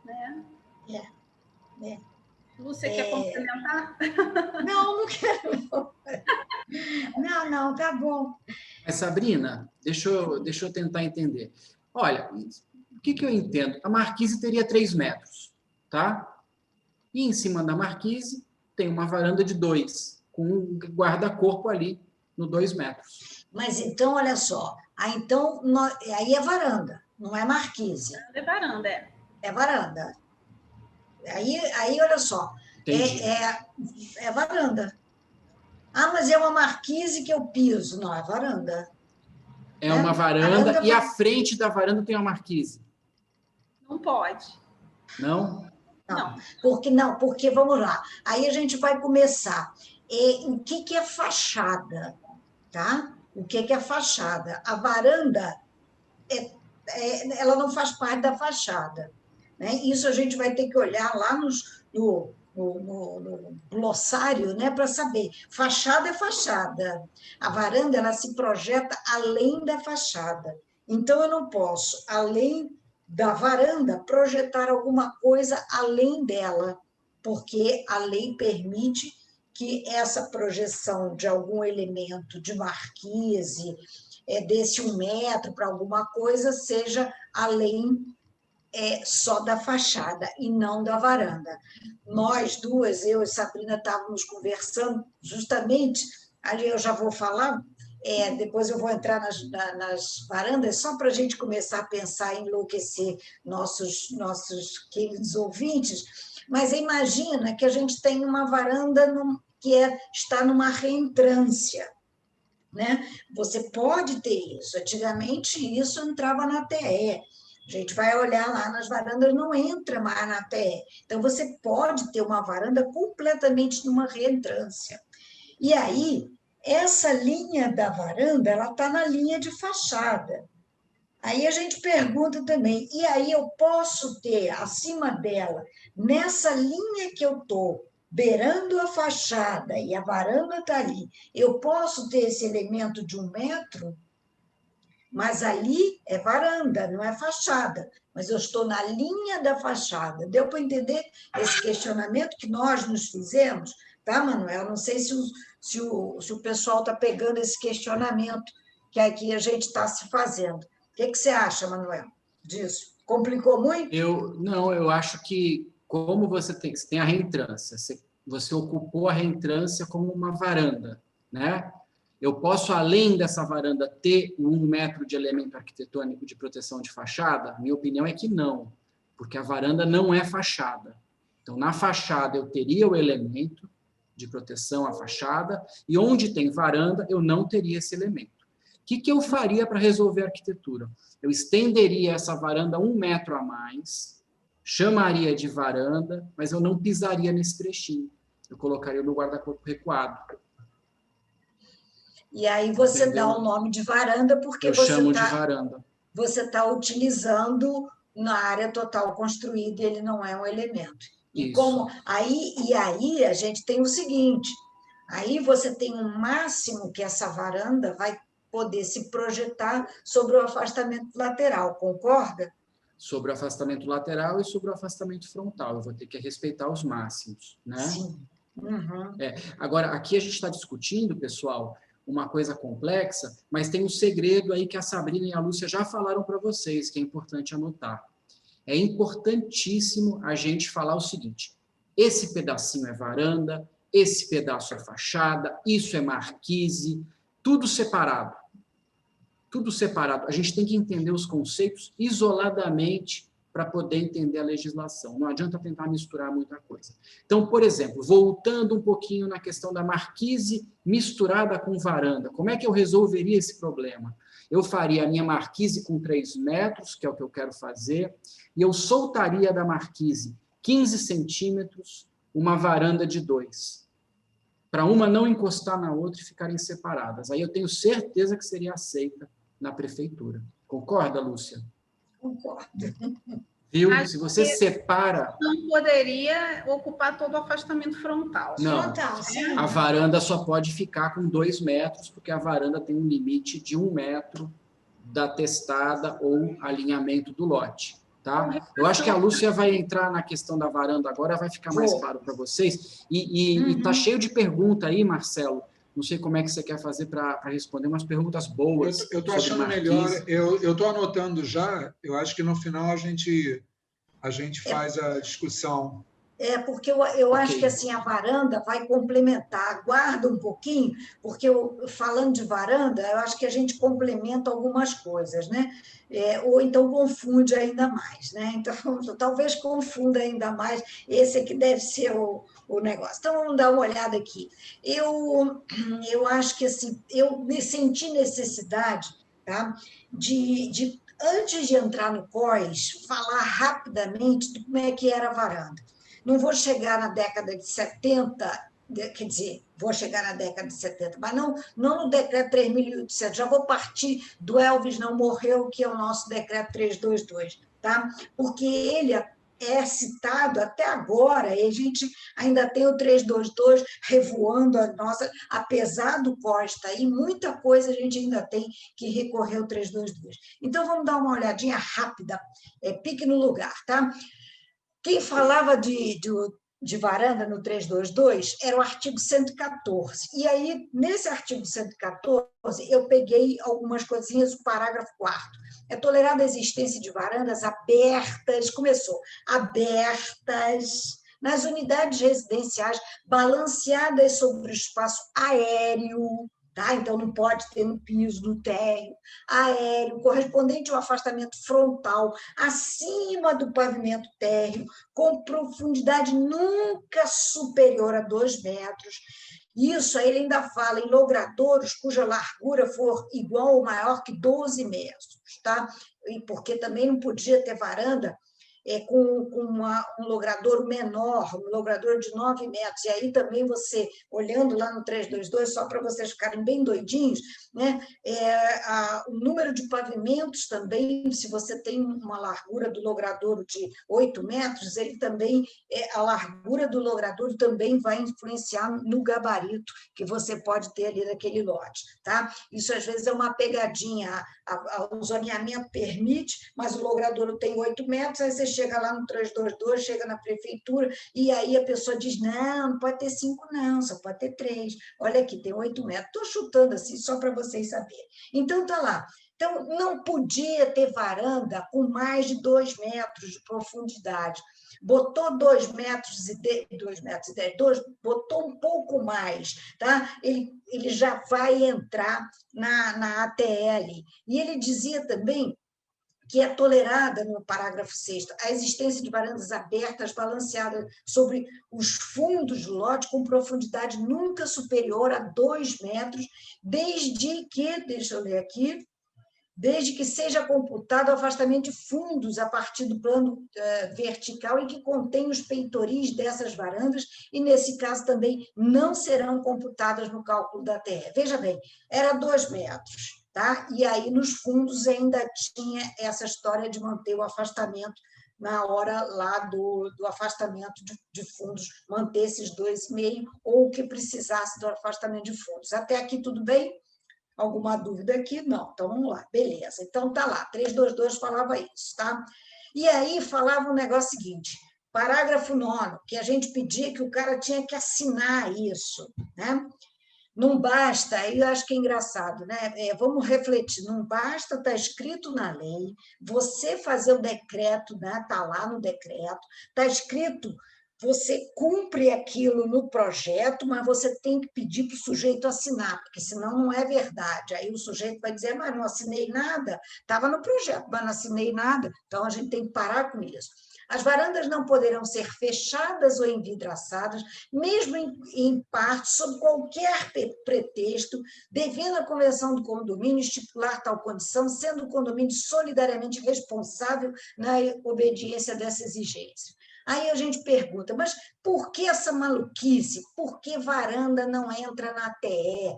S4: Né? Lúcia, quer complementar?
S3: Não quero. Não, tá bom.
S2: Mas, Sabrina, deixa eu tentar entender. Olha, o que eu entendo? A marquise teria 3 metros, tá? E em cima da marquise tem uma varanda de 2, com um guarda-corpo ali no 2 metros.
S3: Mas então, olha só, aí é varanda, não é marquise.
S4: É varanda,
S3: É varanda. Aí olha só, é varanda. Ah, mas é uma marquise que eu piso. Não, é varanda.
S2: É uma varanda e à frente da varanda tem uma marquise.
S4: Não pode.
S2: Não?
S3: Não. Porque vamos lá. Aí a gente vai começar. O que é fachada? Tá? O que é fachada? A varanda, ela não faz parte da fachada. né? Isso a gente vai ter que olhar lá no glossário, né, para saber. Fachada é fachada. A varanda, ela se projeta além da fachada. Então, eu não posso, além da varanda, projetar alguma coisa além dela, porque a lei permite que essa projeção de algum elemento de marquise, desse 1 metro para alguma coisa, seja além só da fachada e não da varanda. Nós duas, eu e Sabrina, estávamos conversando justamente, ali eu já vou falar, depois eu vou entrar nas varandas, só para a gente começar a pensar em enlouquecer nossos queridos ouvintes, mas imagina que a gente tem uma varanda que está numa reentrância, né? Você pode ter isso. Antigamente, isso entrava na TE. A gente vai olhar lá nas varandas, não entra mais na TE. Então, você pode ter uma varanda completamente numa reentrância. E aí, essa linha da varanda, ela está na linha de fachada. Aí a gente pergunta também, e aí eu posso ter, acima dela, nessa linha que eu estou, beirando a fachada, e a varanda está ali, eu posso ter esse elemento de 1 metro? Mas ali é varanda, não é fachada. Mas eu estou na linha da fachada. Deu para entender esse questionamento que nós nos fizemos? Tá, Manuel? Não sei se o pessoal está pegando esse questionamento que aqui a gente está se fazendo. O que você acha, Manuel, disso? Complicou muito?
S2: Eu acho que, como você tem a reentrância, você ocupou a reentrância como uma varanda, né? Eu posso, além dessa varanda, ter 1 metro de elemento arquitetônico de proteção de fachada? Minha opinião é que não, porque a varanda não é fachada. Então, na fachada, eu teria o elemento de proteção à fachada, e onde tem varanda, eu não teria esse elemento. O que eu faria para resolver a arquitetura? Eu estenderia essa varanda 1 metro a mais, chamaria de varanda, mas eu não pisaria nesse trechinho. Eu colocaria no guarda-corpo recuado.
S3: E aí você Entendeu? Dá o nome de varanda porque você está utilizando na área total construída e ele não é um elemento. E aí a gente tem o seguinte, aí você tem um máximo que essa varanda vai poder se projetar sobre o afastamento lateral, concorda?
S2: Sobre o afastamento lateral e sobre o afastamento frontal. Eu vou ter que respeitar os máximos, né?
S3: Sim. Uhum.
S2: Agora, aqui a gente está discutindo, pessoal, uma coisa complexa, mas tem um segredo aí que a Sabrina e a Lúcia já falaram para vocês, que é importante anotar. É importantíssimo a gente falar o seguinte, esse pedacinho é varanda, esse pedaço é fachada, isso é marquise, tudo separado. Tudo separado. A gente tem que entender os conceitos isoladamente para poder entender a legislação. Não adianta tentar misturar muita coisa. Então, por exemplo, voltando um pouquinho na questão da marquise misturada com varanda, como é que eu resolveria esse problema? Eu faria a minha marquise com 3 metros, que é o que eu quero fazer, e eu soltaria da marquise 15 centímetros uma varanda de 2, para uma não encostar na outra e ficarem separadas. Aí eu tenho certeza que seria aceita na prefeitura. Concorda, Lúcia?
S3: Concordo.
S2: Viu? Se você separa...
S4: Não poderia ocupar todo o afastamento frontal.
S2: Não,
S3: frontal, sim.
S2: A varanda só pode ficar com 2 metros, porque a varanda tem um limite de 1 metro da testada ou alinhamento do lote. Tá? Eu acho que a Lúcia vai entrar na questão da varanda agora, vai ficar mais claro para vocês. E tá cheio de pergunta aí, Marcelo. Não sei como é que você quer fazer para responder umas perguntas boas.
S1: Eu estou achando melhor. Eu estou anotando já. Eu acho que no final a gente faz a discussão.
S3: Porque eu acho que assim, a varanda vai complementar. Aguarda um pouquinho, porque falando de varanda, eu acho que a gente complementa algumas coisas, né? Ou então confunde ainda mais, né? Então, talvez confunda ainda mais. Esse aqui deve ser o negócio. Então, vamos dar uma olhada aqui. Eu acho que assim, eu me senti necessidade, tá? de antes de entrar no COIS, falar rapidamente de como é que era a varanda. Não vou chegar na década de 70, quer dizer, vou chegar na década de 70, mas não no decreto 3.800, já vou partir do Elvis não morreu, que é o nosso decreto 322, tá? Porque ele é citado até agora, e a gente ainda tem o 322 revoando a nossa, apesar do Costa, e muita coisa a gente ainda tem que recorrer ao 322. Então, vamos dar uma olhadinha rápida, pique no lugar, tá? Quem falava de varanda no 322 era o artigo 114. E aí, nesse artigo 114, eu peguei algumas coisinhas do parágrafo 4º. É tolerada a existência de varandas abertas, começou, abertas nas unidades residenciais, balanceadas sobre o espaço aéreo, tá? Então, não pode ter no piso, no térreo, aéreo, correspondente ao afastamento frontal, acima do pavimento térreo, com profundidade nunca superior a 2 metros. Isso aí ele ainda fala em logradouros cuja largura for igual ou maior que 12 metros, tá? E porque também não podia ter varanda com um logradouro menor, um logradouro de 9 metros. E aí também você, olhando lá no 322, só para vocês ficarem bem doidinhos, né? O número de pavimentos também, se você tem uma largura do logradouro de 8 metros, ele também, a largura do logradouro também vai influenciar no gabarito que você pode ter ali naquele lote, tá? Isso às vezes é uma pegadinha, o zoneamento permite, mas o logradouro tem 8 metros, aí você chega lá no 322, chega na prefeitura, e aí a pessoa diz, não pode ter 5 não, só pode ter 3. Olha aqui, tem 8 metros. Estou chutando assim, só para vocês saberem. Então, está lá. Então, não podia ter varanda com mais de 2 metros de profundidade. Botou 2 metros e 10, botou um pouco mais, tá? Ele já vai entrar na ATL. E ele dizia também que é tolerada, no parágrafo 6º, a existência de varandas abertas balanceadas sobre os fundos do lote com profundidade nunca superior a 2 metros, desde que, deixa eu ler aqui, desde que seja computado o afastamento de fundos a partir do plano vertical e que contém os peitoris dessas varandas, e, nesse caso, também não serão computadas no cálculo da TR. Veja bem, era 2 metros. Tá? E aí, nos fundos, ainda tinha essa história de manter o afastamento na hora lá do afastamento de fundos, manter esses 2,5 ou o que precisasse do afastamento de fundos. Até aqui tudo bem? Alguma dúvida aqui? Não. Então, vamos lá. Beleza. Então, tá lá. 322 falava isso, tá? E aí, falava um negócio seguinte, parágrafo 9º, que a gente pedia que o cara tinha que assinar isso, né? Não basta, aí eu acho que é engraçado, né? Vamos refletir, não basta, está escrito na lei, você fazer o decreto, né? Está lá no decreto, está escrito, você cumpre aquilo no projeto, mas você tem que pedir para o sujeito assinar, porque senão não é verdade. Aí o sujeito vai dizer, mas não assinei nada, estava no projeto, mas não assinei nada, então a gente tem que parar com isso. As varandas não poderão ser fechadas ou envidraçadas, mesmo em parte, sob qualquer pretexto, devendo a convenção do condomínio estipular tal condição, sendo o condomínio solidariamente responsável na obediência dessa exigência. Aí a gente pergunta, mas por que essa maluquice? Por que varanda não entra na TE?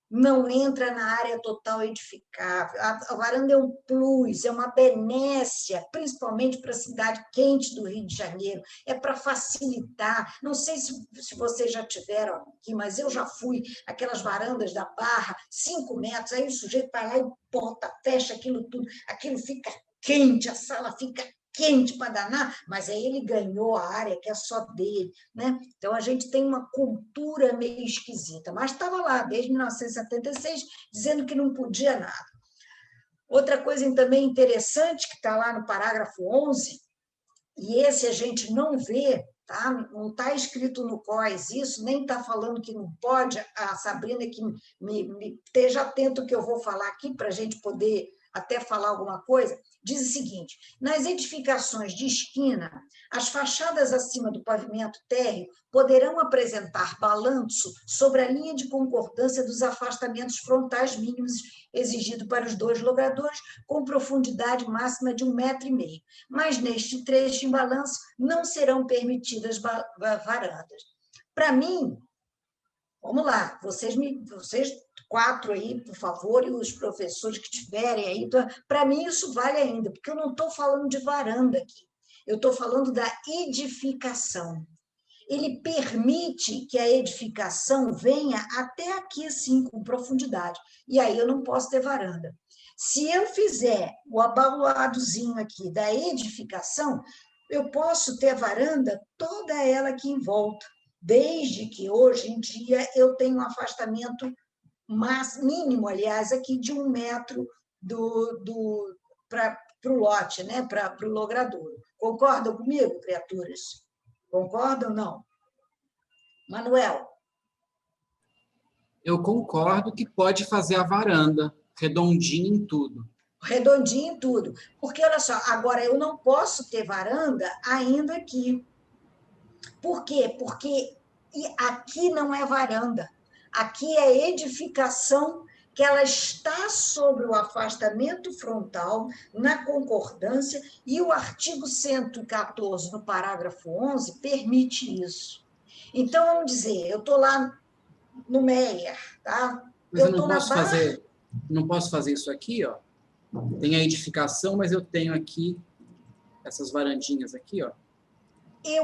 S3: Não entra na área total edificável. A varanda é um plus, é uma benécia, principalmente para a cidade quente do Rio de Janeiro, é para facilitar. Não sei se vocês já tiveram aqui, mas eu já fui, aquelas varandas da Barra, 5 metros, aí o sujeito vai lá e bota, fecha aquilo tudo, aquilo fica quente, a sala fica quente para danar, mas aí ele ganhou a área que é só dele, né? Então, a gente tem uma cultura meio esquisita, mas estava lá, desde 1976, dizendo que não podia nada. Outra coisa também interessante, que está lá no parágrafo 11, e esse a gente não vê, tá? Não está escrito no COES isso, nem está falando que não pode, a Sabrina que me esteja atento que eu vou falar aqui, para a gente poder até falar alguma coisa, diz o seguinte, nas edificações de esquina, as fachadas acima do pavimento térreo poderão apresentar balanço sobre a linha de concordância dos afastamentos frontais mínimos exigidos para os 2 logradores, com profundidade máxima de 1,5 metro, mas neste trecho em balanço não serão permitidas varandas. Para mim, vamos lá, vocês 4 aí, por favor, e os professores que tiverem aí, para mim isso vale ainda, porque eu não estou falando de varanda aqui. Eu estou falando da edificação. Ele permite que a edificação venha até aqui, assim, com profundidade. E aí eu não posso ter varanda. Se eu fizer o abauladozinho aqui da edificação, eu posso ter varanda toda ela aqui em volta, desde que hoje em dia eu tenho um afastamento mínimo, aliás, aqui de 1 metro para o lote, né? Para o logradouro. Concordam comigo, criaturas? Concordam ou não? Manuel?
S2: Eu concordo que pode fazer a varanda, redondinha em tudo.
S3: Redondinho em tudo. Porque, olha só, agora eu não posso ter varanda ainda aqui. Por quê? Porque aqui não é varanda. Aqui é edificação que ela está sobre o afastamento frontal, na concordância, e o artigo 114, no parágrafo 11, permite isso. Então, vamos dizer, eu estou lá no Meier, tá?
S2: Mas eu não posso fazer isso aqui, ó. Tem a edificação, mas eu tenho aqui essas varandinhas aqui, ó.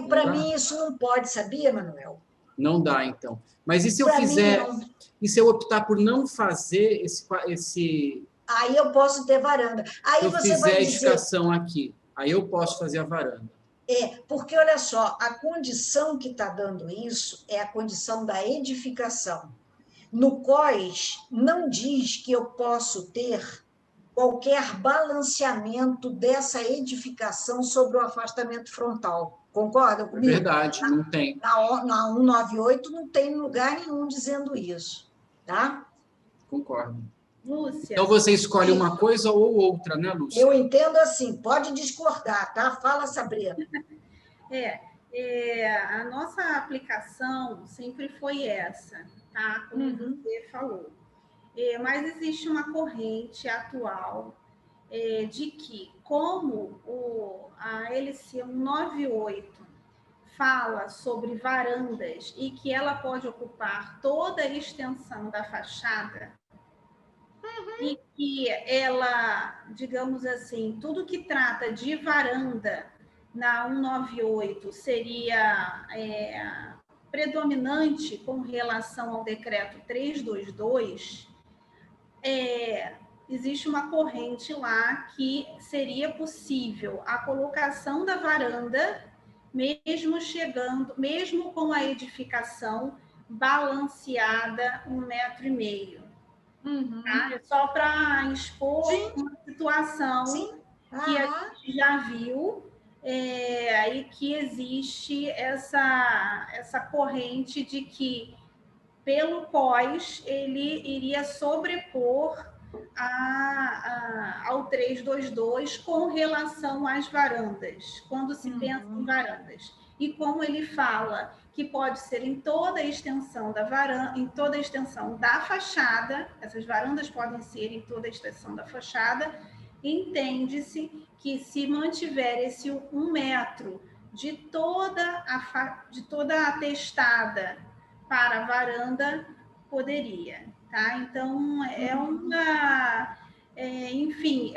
S3: Para mim, isso não pode, sabia, Manuel?
S2: Não dá, então. Mas e se eu
S3: Pra
S2: fizer...
S3: mim, não.
S2: E se eu optar por não fazer esse...
S3: Aí eu posso ter varanda. Aí
S2: se eu
S3: você
S2: fizer
S3: vai
S2: a
S3: dizer...
S2: edificação aqui, aí eu posso fazer a varanda.
S3: Porque, olha só, a condição que está dando isso é a condição da edificação. No COIS, não diz que eu posso ter qualquer balanceamento dessa edificação sobre o afastamento frontal. Concordam comigo?
S2: É verdade, não tem.
S3: Na 198 não tem lugar nenhum dizendo isso, tá?
S2: Concordo.
S4: Lúcia.
S2: Então você escolhe uma coisa ou outra, né, Lúcia?
S3: Eu entendo assim, pode discordar, tá? Fala, Sabrina.
S4: A nossa aplicação sempre foi essa, tá? Como você falou. Mas existe uma corrente atual de que, como a LC 198 fala sobre varandas e que ela pode ocupar toda a extensão da fachada, e que ela, digamos assim, tudo que trata de varanda na 198 seria predominante com relação ao decreto 322, existe uma corrente lá que seria possível a colocação da varanda, mesmo com a edificação balanceada 1,5 metros. Tá? Só para expor uma situação que a gente já viu e que existe essa corrente de que, pelo COIS, ele iria sobrepor ao 322 com relação às varandas, quando se pensa em varandas. E como ele fala que pode ser em toda a extensão da varanda, em toda a extensão da fachada, essas varandas podem ser em toda a extensão da fachada, entende-se que se mantiver esse 1 metro de toda a testada para a varanda, poderia, tá? Então, é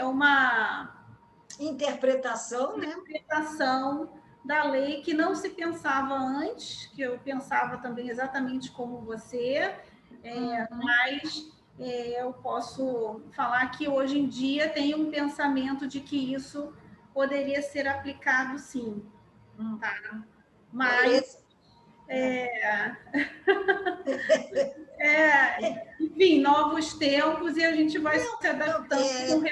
S4: uma
S3: interpretação, né?
S4: Interpretação da lei que não se pensava antes, que eu pensava também exatamente como você, mas eu posso falar que hoje em dia tem um pensamento de que isso poderia ser aplicado sim, tá? Mas enfim, novos tempos e a gente vai se adaptando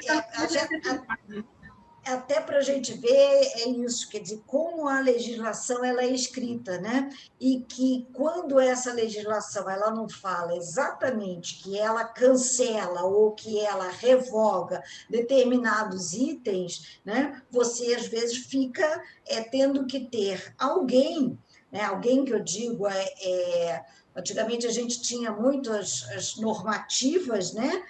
S3: até para a gente ver é isso, quer dizer, como a legislação ela é escrita, né? E que quando essa legislação ela não fala exatamente que ela cancela ou que ela revoga determinados itens, né? Você às vezes fica tendo que ter alguém, né? Alguém que eu digo antigamente a gente tinha muito as normativas, né?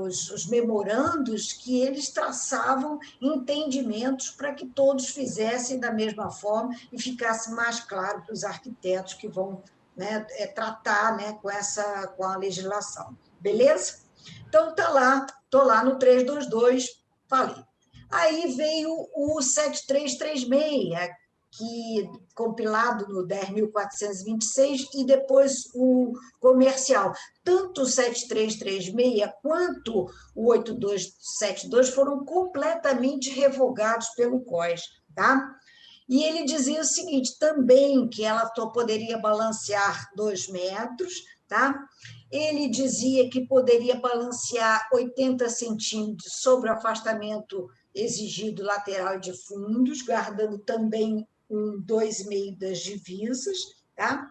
S3: Os memorandos que eles traçavam entendimentos para que todos fizessem da mesma forma e ficasse mais claro para os arquitetos que vão, né, tratar, né, com a legislação. Beleza? Então, estou lá no 322, falei. Aí veio o 7336, que compilado no 10.426, e depois o comercial. Tanto o 7336 quanto o 8272 foram completamente revogados pelo COS, tá? E ele dizia o seguinte, também que ela poderia balancear 2 metros, tá? Ele dizia que poderia balancear 80 centímetros sobre o afastamento exigido lateral de fundos, guardando também 2,5 das divisas, tá?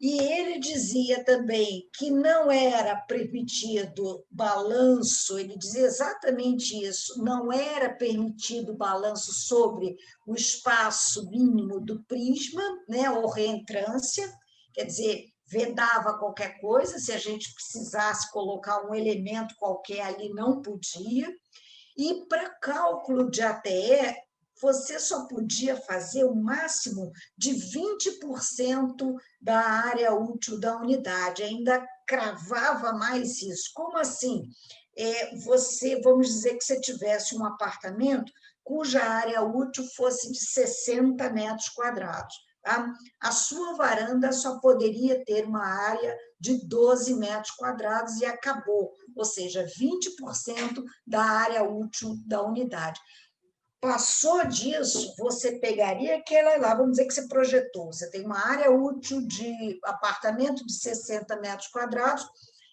S3: E ele dizia também que não era permitido balanço, ele dizia exatamente isso, não era permitido balanço sobre o espaço mínimo do prisma, né, ou reentrância, quer dizer, vedava qualquer coisa, se a gente precisasse colocar um elemento qualquer ali, não podia. E para cálculo de ATE, você só podia fazer o máximo de 20% da área útil da unidade, ainda cravava mais isso. Como assim? Vamos dizer que você tivesse um apartamento cuja área útil fosse de 60 metros quadrados. Tá? A sua varanda só poderia ter uma área de 12 metros quadrados e acabou, ou seja, 20% da área útil da unidade. Passou disso, você pegaria aquela lá, vamos dizer que você projetou, você tem uma área útil de apartamento de 60 metros quadrados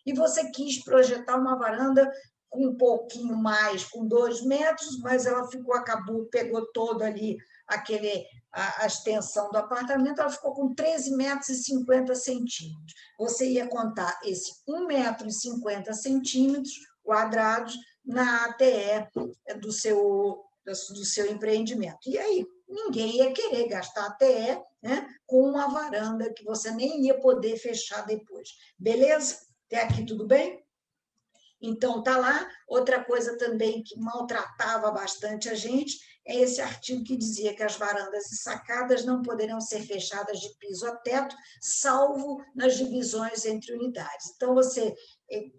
S3: e você quis projetar uma varanda com um pouquinho mais, com 2 metros, mas ela acabou, pegou todo ali a extensão do apartamento, ela ficou com 13 metros e 50 centímetros. Você ia contar esse 1 metro e 50 centímetros quadrados na ATE do seu empreendimento. E aí, ninguém ia querer gastar ATE, né, com uma varanda que você nem ia poder fechar depois. Beleza? Até aqui tudo bem? Então, tá lá. Outra coisa também que maltratava bastante a gente é esse artigo que dizia que as varandas e sacadas não poderão ser fechadas de piso a teto, salvo nas divisões entre unidades. Então,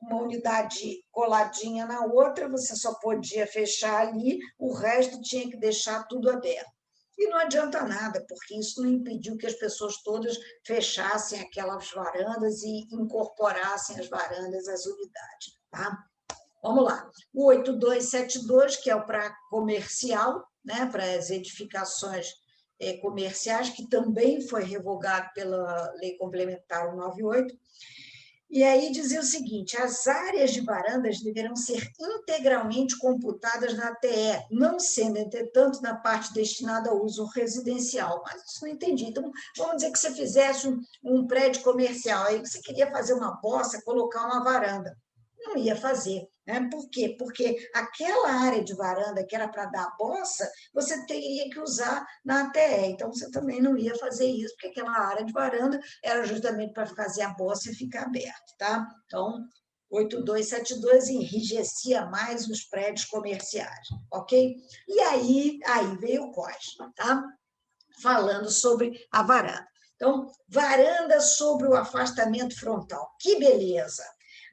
S3: uma unidade coladinha na outra, você só podia fechar ali, o resto tinha que deixar tudo aberto. E não adianta nada, porque isso não impediu que as pessoas todas fechassem aquelas varandas e incorporassem as varandas às unidades. Tá? Vamos lá. O 8272, que é o para comercial, né, para as edificações comerciais, que também foi revogado pela Lei Complementar 198. E aí dizia o seguinte, as áreas de varandas deverão ser integralmente computadas na ATE, não sendo, entretanto, na parte destinada ao uso residencial. Mas isso não entendi. Então, vamos dizer que você fizesse um prédio comercial, aí você queria fazer uma bossa, colocar uma varanda. Não ia fazer. Né? Por quê? Porque aquela área de varanda que era para dar a bossa, você teria que usar na ATE. Então, você também não ia fazer isso, porque aquela área de varanda era justamente para fazer a bossa e ficar aberta. Tá? Então, 8272 enrijecia mais os prédios comerciais. Ok? E aí veio o COS, tá? Falando sobre a varanda. Então, varanda sobre o afastamento frontal. Que beleza!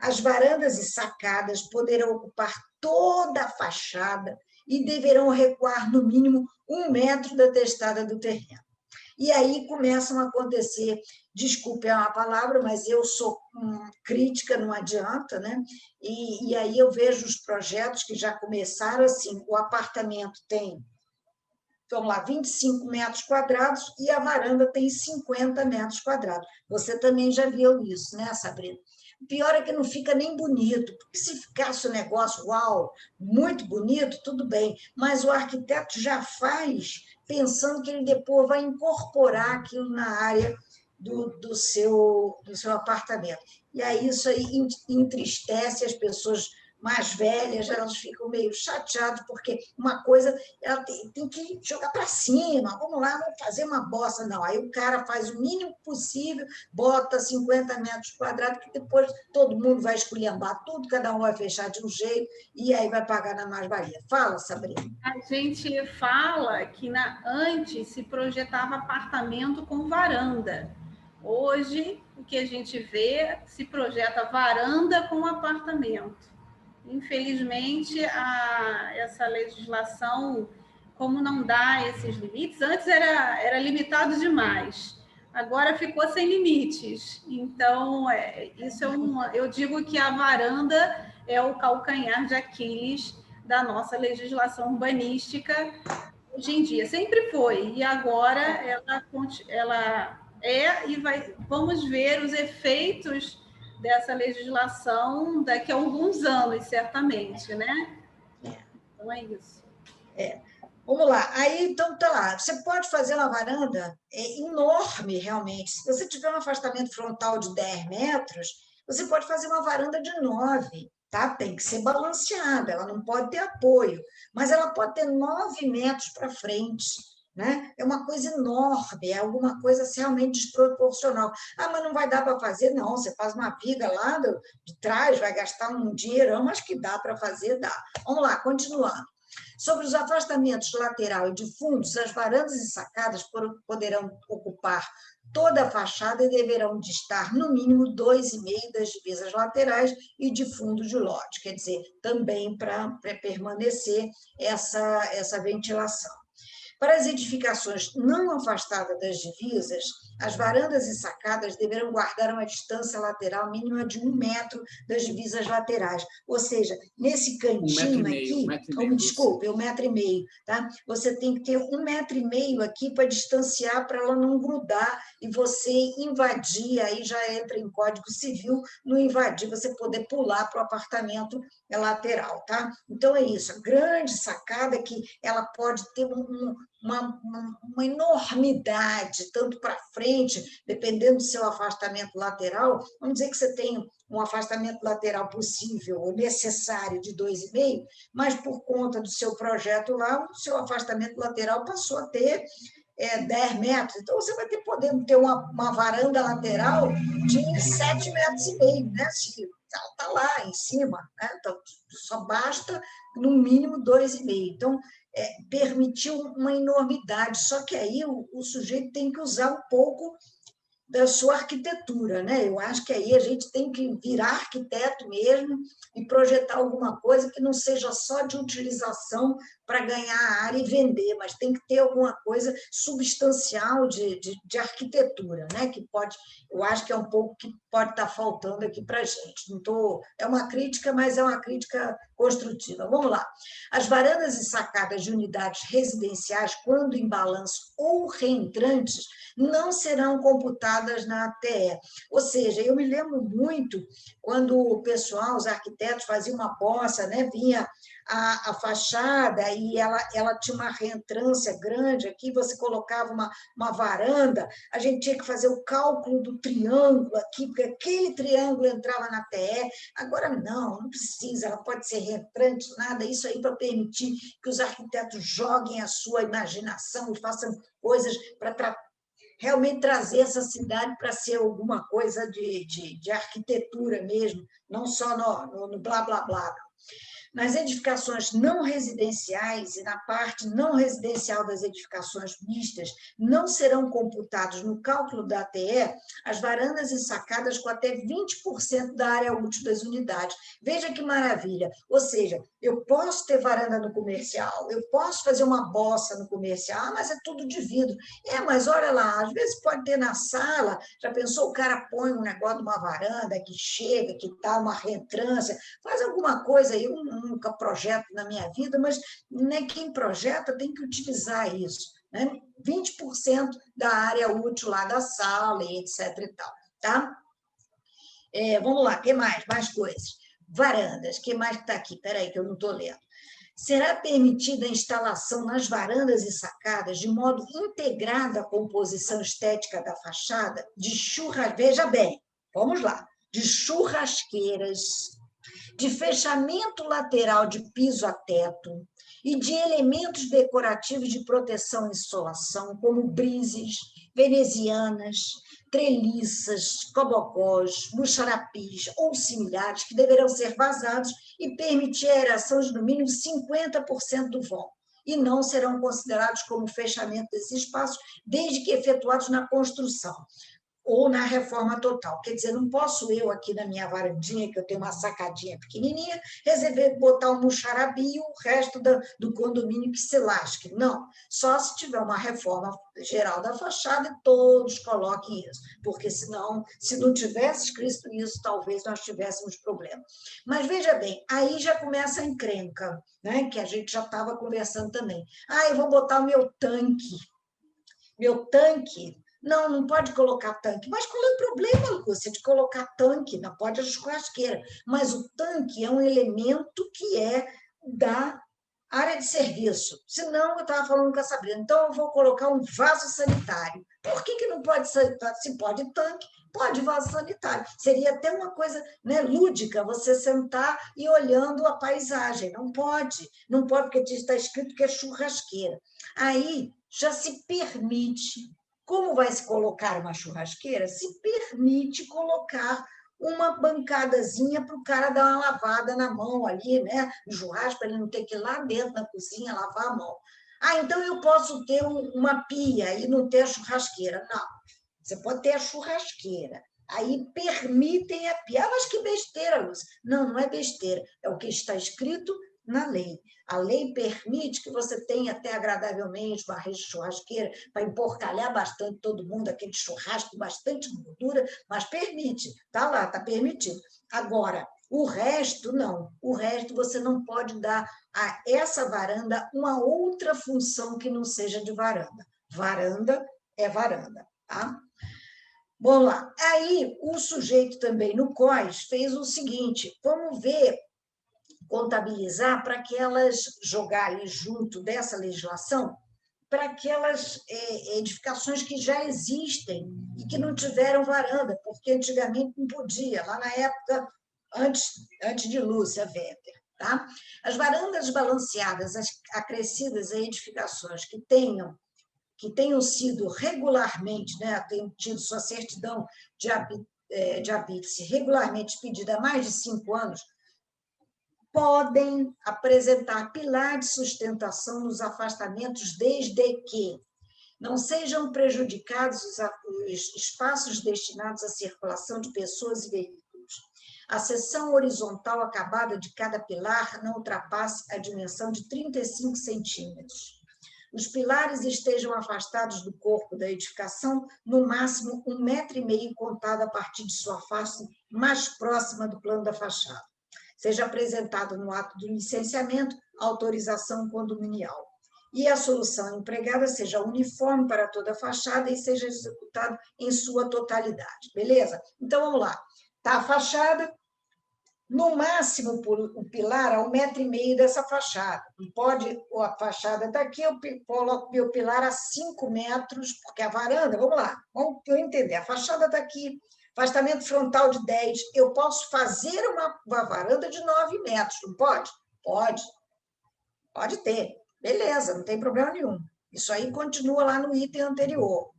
S3: As varandas e sacadas poderão ocupar toda a fachada e deverão recuar no mínimo 1 metro da testada do terreno. E aí começam a acontecer, desculpe a palavra, mas eu sou crítica, não adianta, né? E aí eu vejo os projetos que já começaram assim, o apartamento tem, vamos lá, 25 metros quadrados e a varanda tem 50 metros quadrados. Você também já viu isso, né, Sabrina? O pior é que não fica nem bonito, porque se ficasse o negócio, uau, muito bonito, tudo bem, mas o arquiteto já faz pensando que ele depois vai incorporar aquilo na área do seu apartamento. E aí isso aí entristece as pessoas mais velhas, elas ficam meio chateadas, porque uma coisa ela tem que jogar para cima, vamos lá, vamos fazer uma bossa. Não, aí o cara faz o mínimo possível, bota 50 metros quadrados, que depois todo mundo vai esculhambar tudo, cada um vai fechar de um jeito, e aí vai pagar na mais-valia. Fala, Sabrina.
S4: A gente fala que antes se projetava apartamento com varanda. Hoje, o que a gente vê, se projeta varanda com apartamento. infelizmente, essa legislação, como não dá esses limites, antes era limitado demais, agora ficou sem limites. Então, isso eu digo que a varanda é o calcanhar de Aquiles da nossa legislação urbanística hoje em dia. Sempre foi, e agora ela e vamos ver os efeitos dessa legislação daqui a alguns anos, certamente, né? Então é isso.
S3: Vamos lá. Aí, então, tá lá. Você pode fazer uma varanda enorme, realmente. Se você tiver um afastamento frontal de 10 metros, você pode fazer uma varanda de 9, tá? Tem que ser balanceada, ela não pode ter apoio, mas ela pode ter 9 metros para frente, né? É uma coisa enorme, é alguma coisa realmente desproporcional. Ah, mas não vai dar para fazer? Não, você faz uma viga lá de trás, vai gastar um dinheirão, mas que dá para fazer, dá. Vamos lá, continuando. Sobre os afastamentos lateral e de fundos, as varandas e sacadas poderão ocupar toda a fachada e deverão distar, no mínimo, 2,5 das divisas laterais e de fundo de lote, quer dizer, também para permanecer essa ventilação. Para as edificações não afastadas das divisas, as varandas e sacadas deverão guardar uma distância lateral mínima de 1 metro das divisas laterais. Ou seja, nesse cantinho aqui, desculpe, 1,5 metro, tá? Você tem que ter 1,5 metro aqui para distanciar, para ela não grudar e você invadir, aí já entra em Código Civil, não invadir, você poder pular para o apartamento lateral, tá? Então é isso, a grande sacada que ela pode ter uma enormidade, tanto para frente, dependendo do seu afastamento lateral. Vamos dizer que você tem um afastamento lateral possível ou necessário de 2,5, mas por conta do seu projeto lá, o seu afastamento lateral passou a ter 10 metros. Então, você vai podendo ter uma varanda lateral de 7,5 metros, né, se ela está lá em cima, né? Então, só basta, no mínimo, 2,5. Então, permitiu uma enormidade, só que aí o sujeito tem que usar um pouco da sua arquitetura, né? Eu acho que aí a gente tem que virar arquiteto mesmo e projetar alguma coisa que não seja só de utilização para ganhar a área e vender, mas tem que ter alguma coisa substancial de arquitetura, né? Que pode, eu acho que é um pouco que pode estar faltando aqui para a gente. É uma crítica, mas é uma crítica construtiva. Vamos lá. As varandas e sacadas de unidades residenciais, quando em balanço ou reentrantes, não serão computadas na ATE. Ou seja, eu me lembro muito quando o pessoal, os arquitetos, faziam uma bossa, né? Vinha a fachada e ela tinha uma reentrância grande aqui, você colocava uma varanda, a gente tinha que fazer o cálculo do triângulo aqui, porque aquele triângulo entrava na TE. Agora não precisa, ela pode ser reentrante, nada, isso aí para permitir que os arquitetos joguem a sua imaginação e façam coisas para realmente trazer essa cidade para ser alguma coisa de arquitetura mesmo, não só no blá, blá, blá. Nas edificações não residenciais e na parte não residencial das edificações mistas, não serão computados no cálculo da ATE as varandas e sacadas com até 20% da área útil das unidades. Veja que maravilha! Ou seja, eu posso ter varanda no comercial, eu posso fazer uma bossa no comercial, mas é tudo de vidro. Mas olha lá, às vezes pode ter na sala, já pensou, o cara põe um negócio de uma varanda que chega, que está uma reentrância, faz alguma coisa aí, nunca projeto na minha vida, mas né, quem projeta tem que utilizar isso, né? 20% da área útil lá da sala, e etc. e tal, tá? Vamos lá, o que mais? Mais coisas. Varandas, o que mais está aqui? Espera aí, que eu não estou lendo. Será permitida a instalação nas varandas e sacadas de modo integrado à composição estética da fachada de veja bem, vamos lá, de churrasqueiras, de fechamento lateral de piso a teto e de elementos decorativos de proteção e insolação, como brises, venezianas, treliças, cobocós, buxarapis ou similares, que deverão ser vazados e permitir a aeração de no mínimo 50% do vão, e não serão considerados como fechamento desses espaços, desde que efetuados na construção. ou na reforma total. Quer dizer, não posso eu aqui na minha varandinha, que eu tenho uma sacadinha pequenininha, resolver botar um muxarabi e o resto do condomínio que se lasque. Não, só se tiver uma reforma geral da fachada e todos coloquem isso, porque senão, se não tivesse escrito isso, talvez nós tivéssemos problema. Mas veja bem, aí já começa a encrenca, né, que a gente já estava conversando também. Eu vou botar o meu tanque. Meu tanque... Não pode colocar tanque. Mas qual é o problema, Lúcia, de colocar tanque? Não pode a churrasqueira. Mas o tanque é um elemento que é da área de serviço. Senão, eu estava falando com a Sabrina, então eu vou colocar um vaso sanitário. Por que não pode ser? Se pode tanque, pode vaso sanitário. Seria até uma coisa, né, lúdica, você sentar e olhando a paisagem. Não pode, porque está escrito que é churrasqueira. Aí já se permite. Como vai se colocar uma churrasqueira? Se permite colocar uma bancadazinha para o cara dar uma lavada na mão ali, né? No churrasco, para ele não ter que ir lá dentro na cozinha lavar a mão. Então eu posso ter uma pia e não ter a churrasqueira. Não, você pode ter a churrasqueira. Aí permitem a pia. Mas que besteira, Lúcia. Não é besteira. É o que está escrito na lei. A lei permite que você tenha até agradavelmente uma churrasqueira para emporcalhar bastante todo mundo, aquele churrasco com bastante gordura, mas permite, está lá, está permitido. Agora, o resto, não. O resto você não pode dar a essa varanda uma outra função que não seja de varanda. Varanda é varanda, tá? Vamos lá. Aí, o sujeito também no COS fez o seguinte, vamos ver, contabilizar para que elas jogarem junto dessa legislação para aquelas edificações que já existem e que não tiveram varanda, porque antigamente não podia, lá na época, antes de Lúcia Weber. Tá? As varandas balanceadas, acrescidas a edificações que tenham sido regularmente, né, tenham tido sua certidão de habite-se regularmente pedida há mais de 5 anos, podem apresentar pilar de sustentação nos afastamentos, desde que não sejam prejudicados os espaços destinados à circulação de pessoas e veículos. A seção horizontal acabada de cada pilar não ultrapasse a dimensão de 35 centímetros. Os pilares estejam afastados do corpo da edificação, no máximo 1,5 metro contado a partir de sua face mais próxima do plano da fachada. Seja apresentado no ato do licenciamento a autorização condominial. E a solução empregada seja uniforme para toda a fachada e seja executada em sua totalidade. Beleza? Então, vamos lá. Está a fachada, no máximo o pilar a 1,5 metro dessa fachada. Não pode, a fachada está aqui, eu coloco meu pilar a 5 metros, porque a varanda, vamos lá, vamos entender, a fachada está aqui, afastamento frontal de 10, eu posso fazer uma varanda de 9 metros, não pode? Pode. Pode ter. Beleza, não tem problema nenhum. Isso aí continua lá no item anterior.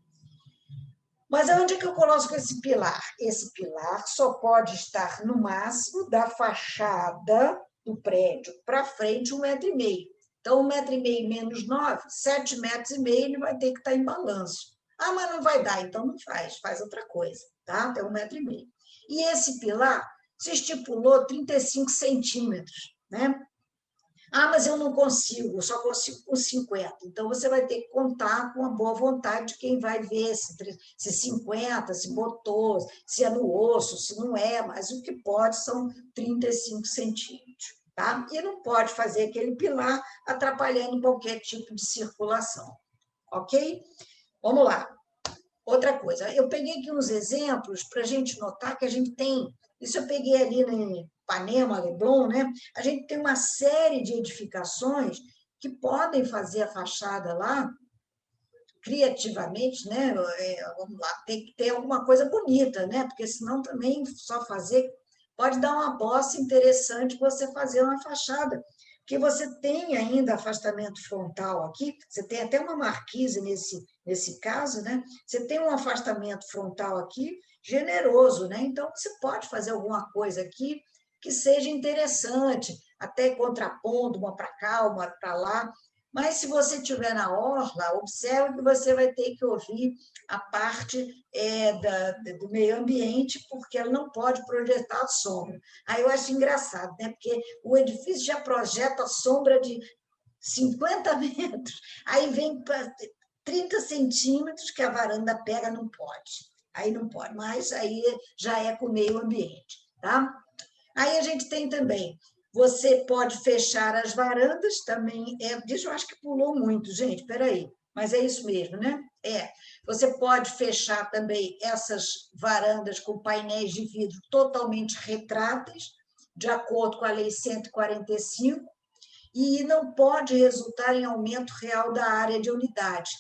S3: Mas onde é que eu coloco esse pilar? Esse pilar só pode estar no máximo da fachada do prédio para frente 1,5 metro. Então, 1,5 metro menos 9, 7,5 metros, ele vai ter que estar em balanço. Mas não vai dar, então não faz outra coisa, tá? Até 1,5 metro. E esse pilar se estipulou 35 centímetros, né? Mas eu não consigo, só consigo com 50. Então, você vai ter que contar com a boa vontade de quem vai ver se 50, se botou, se é no osso, se não é, mas o que pode são 35 centímetros. Tá? E não pode fazer aquele pilar atrapalhando qualquer tipo de circulação. Ok? Vamos lá. Outra coisa, eu peguei aqui uns exemplos para a gente notar que a gente tem, isso eu peguei ali no Ipanema, Leblon, né? A gente tem uma série de edificações que podem fazer a fachada lá criativamente, né? Vamos lá, tem que ter alguma coisa bonita, né? Porque senão também só fazer pode dar uma bossa interessante você fazer uma fachada, porque você tem ainda afastamento frontal aqui, você tem até uma marquise nesse caso, né? Você tem um afastamento frontal aqui generoso, né? Então, você pode fazer alguma coisa aqui que seja interessante, até contrapondo uma para cá, uma para lá, Mas, se você estiver na orla, observe que você vai ter que ouvir a parte do meio ambiente, porque ela não pode projetar sombra. Aí eu acho engraçado, né? Porque o edifício já projeta sombra de 50 metros, aí vem para 30 centímetros que a varanda pega, não pode. Aí não pode, mas aí já é com o meio ambiente, tá? Aí a gente tem também, você pode fechar as varandas, também, disso eu acho que pulou muito, gente, peraí, mas é isso mesmo, né? Você pode fechar também essas varandas com painéis de vidro totalmente retráteis, de acordo com a Lei 145, e não pode resultar em aumento real da área de unidade,